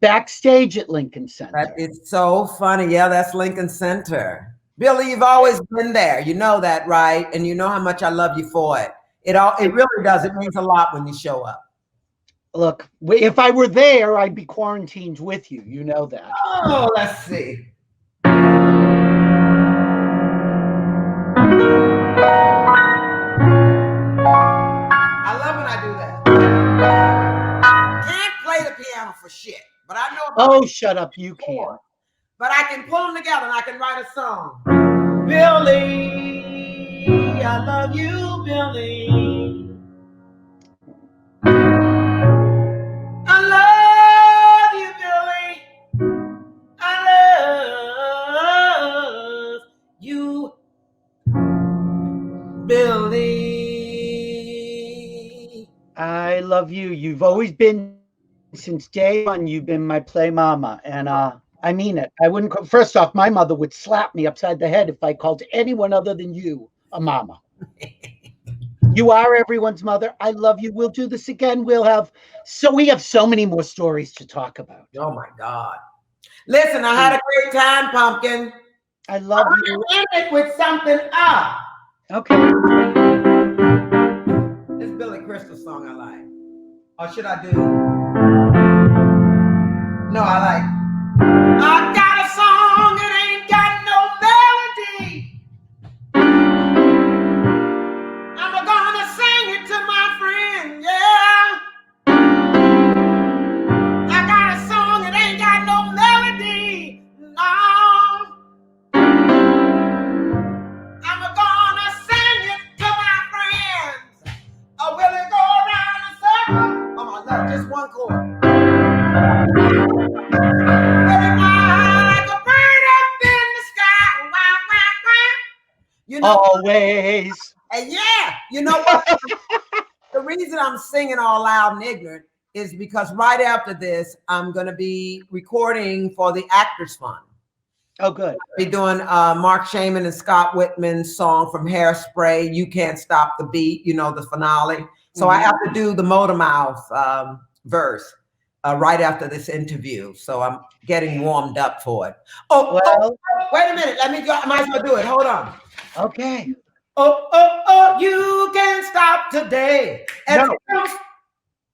backstage at Lincoln Center. That is so funny. Yeah, that's Lincoln Center. Billy, you've always been there. You know that, right? And you know how much I love you for it. It really does. It means a lot when you show up. Look, if I were there, I'd be quarantined with you. You know that. Oh, let's see. I love when I do that. Can't play the piano for shit, but I know. Oh, shut up. You can't. But I can pull them together and I can write a song. Billy, I love you, Billy. I love you, Billy. I love you, Billy. I love you. You've always been, since day one, you've been my play mama. And I mean it. I wouldn't. First off, my mother would slap me upside the head if I called anyone other than you a mama. You are everyone's mother. I love you. We'll do this again. We have so many more stories to talk about. Oh my God! Listen, I had a great time, Pumpkin. I love you. End it with something up. Okay. This Billy Crystal song I like. Or should I do? No, I like. I got a song, it ain't got no melody. I'm gonna sing it to my friend, yeah. I got a song, it ain't got no melody. No. You know, always. and yeah, you know what? The reason I'm singing all loud and ignorant is because right after this, I'm going to be recording for the Actors Fund. Oh, good. Be doing Marc Shaiman and Scott Whitman's song from Hairspray, You Can't Stop the Beat, you know, the finale. So I have to do the Motor Mouth verse right after this interview. So I'm getting warmed up for it. Oh, wait a minute. Let me go. I might as well do it. Hold on. Okay. Oh, you can't stop today. And No.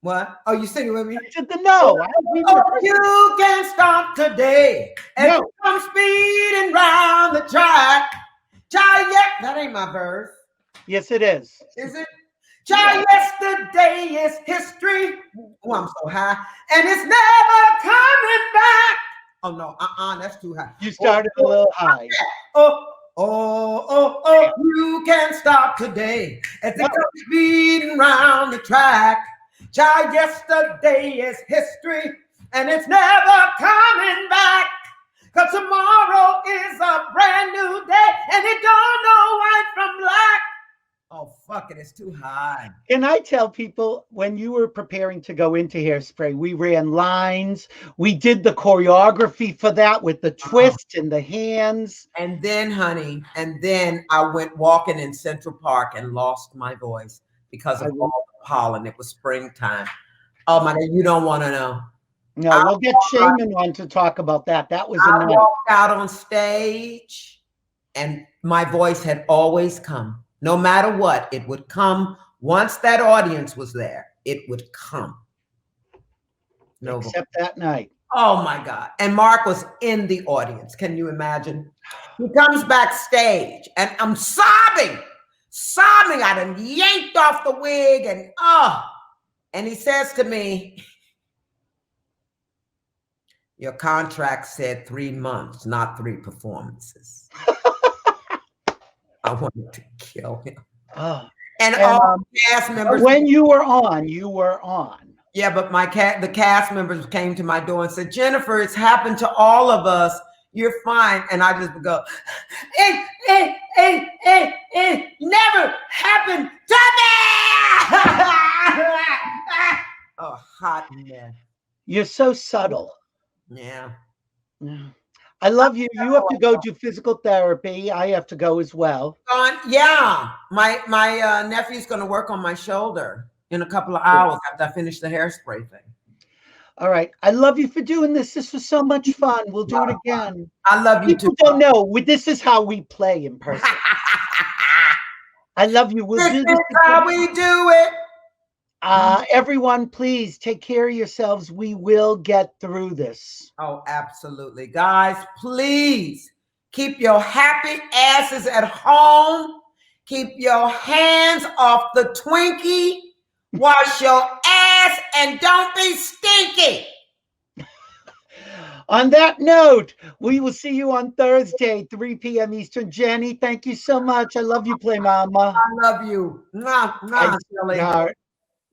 What? Oh, you singing with me? I said the no. Oh, you can't stop today. And No. I'm speeding round the track. Child, that ain't my verse. Yes, it is. Is it? Child, yesterday is history. Oh, I'm so high. And it's never coming back. Oh, no, that's too high. You started a little high. Oh, you can't stop today. As it comes speeding round the track. Child, yesterday is history, and it's never coming back. Cause tomorrow is a brand new day, and it don't know white from black. Oh, fuck it, it's too high. Can I tell people, when you were preparing to go into Hairspray, we ran lines. We did the choreography for that with the twist and the hands. And then, honey, I went walking in Central Park and lost my voice because of all the pollen. It was springtime. Oh my God, you don't want to know. No, we'll get Shaiman on to talk about that. That was I walked out on stage, and my voice had always come. No matter what, it would come. Once that audience was there, it would come. No, except that night. Oh my God. And Mark was in the audience. Can you imagine? He comes backstage and I'm sobbing. I done yanked off the wig and he says to me, your contract said 3 months, not 3 performances. I wanted to kill him. And all cast members. When you were on. Yeah, but the cast members came to my door and said, Jenifer, it's happened to all of us. You're fine. And I just would go, it never happened to me. Oh, hot mess. You're so subtle. Yeah. I love you. You have to go do physical therapy. I have to go as well. Yeah. My nephew's going to work on my shoulder in a couple of hours after I finish the Hairspray thing. All right. I love you for doing this. This was so much fun. We'll do it again. I love you too. People don't know. This is how we play in person. I love you. We'll do this. How we do it. Everyone, please take care of yourselves. We will get through this. Oh, absolutely. Guys, please keep your happy asses at home. Keep your hands off the Twinkie. Wash your ass and don't be stinky. On that note, we will see you on Thursday, 3 p.m. Eastern. Jenny, thank you so much. I love you, Play Mama. I love you. Mwah, mwah,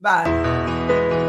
Bye. Bye.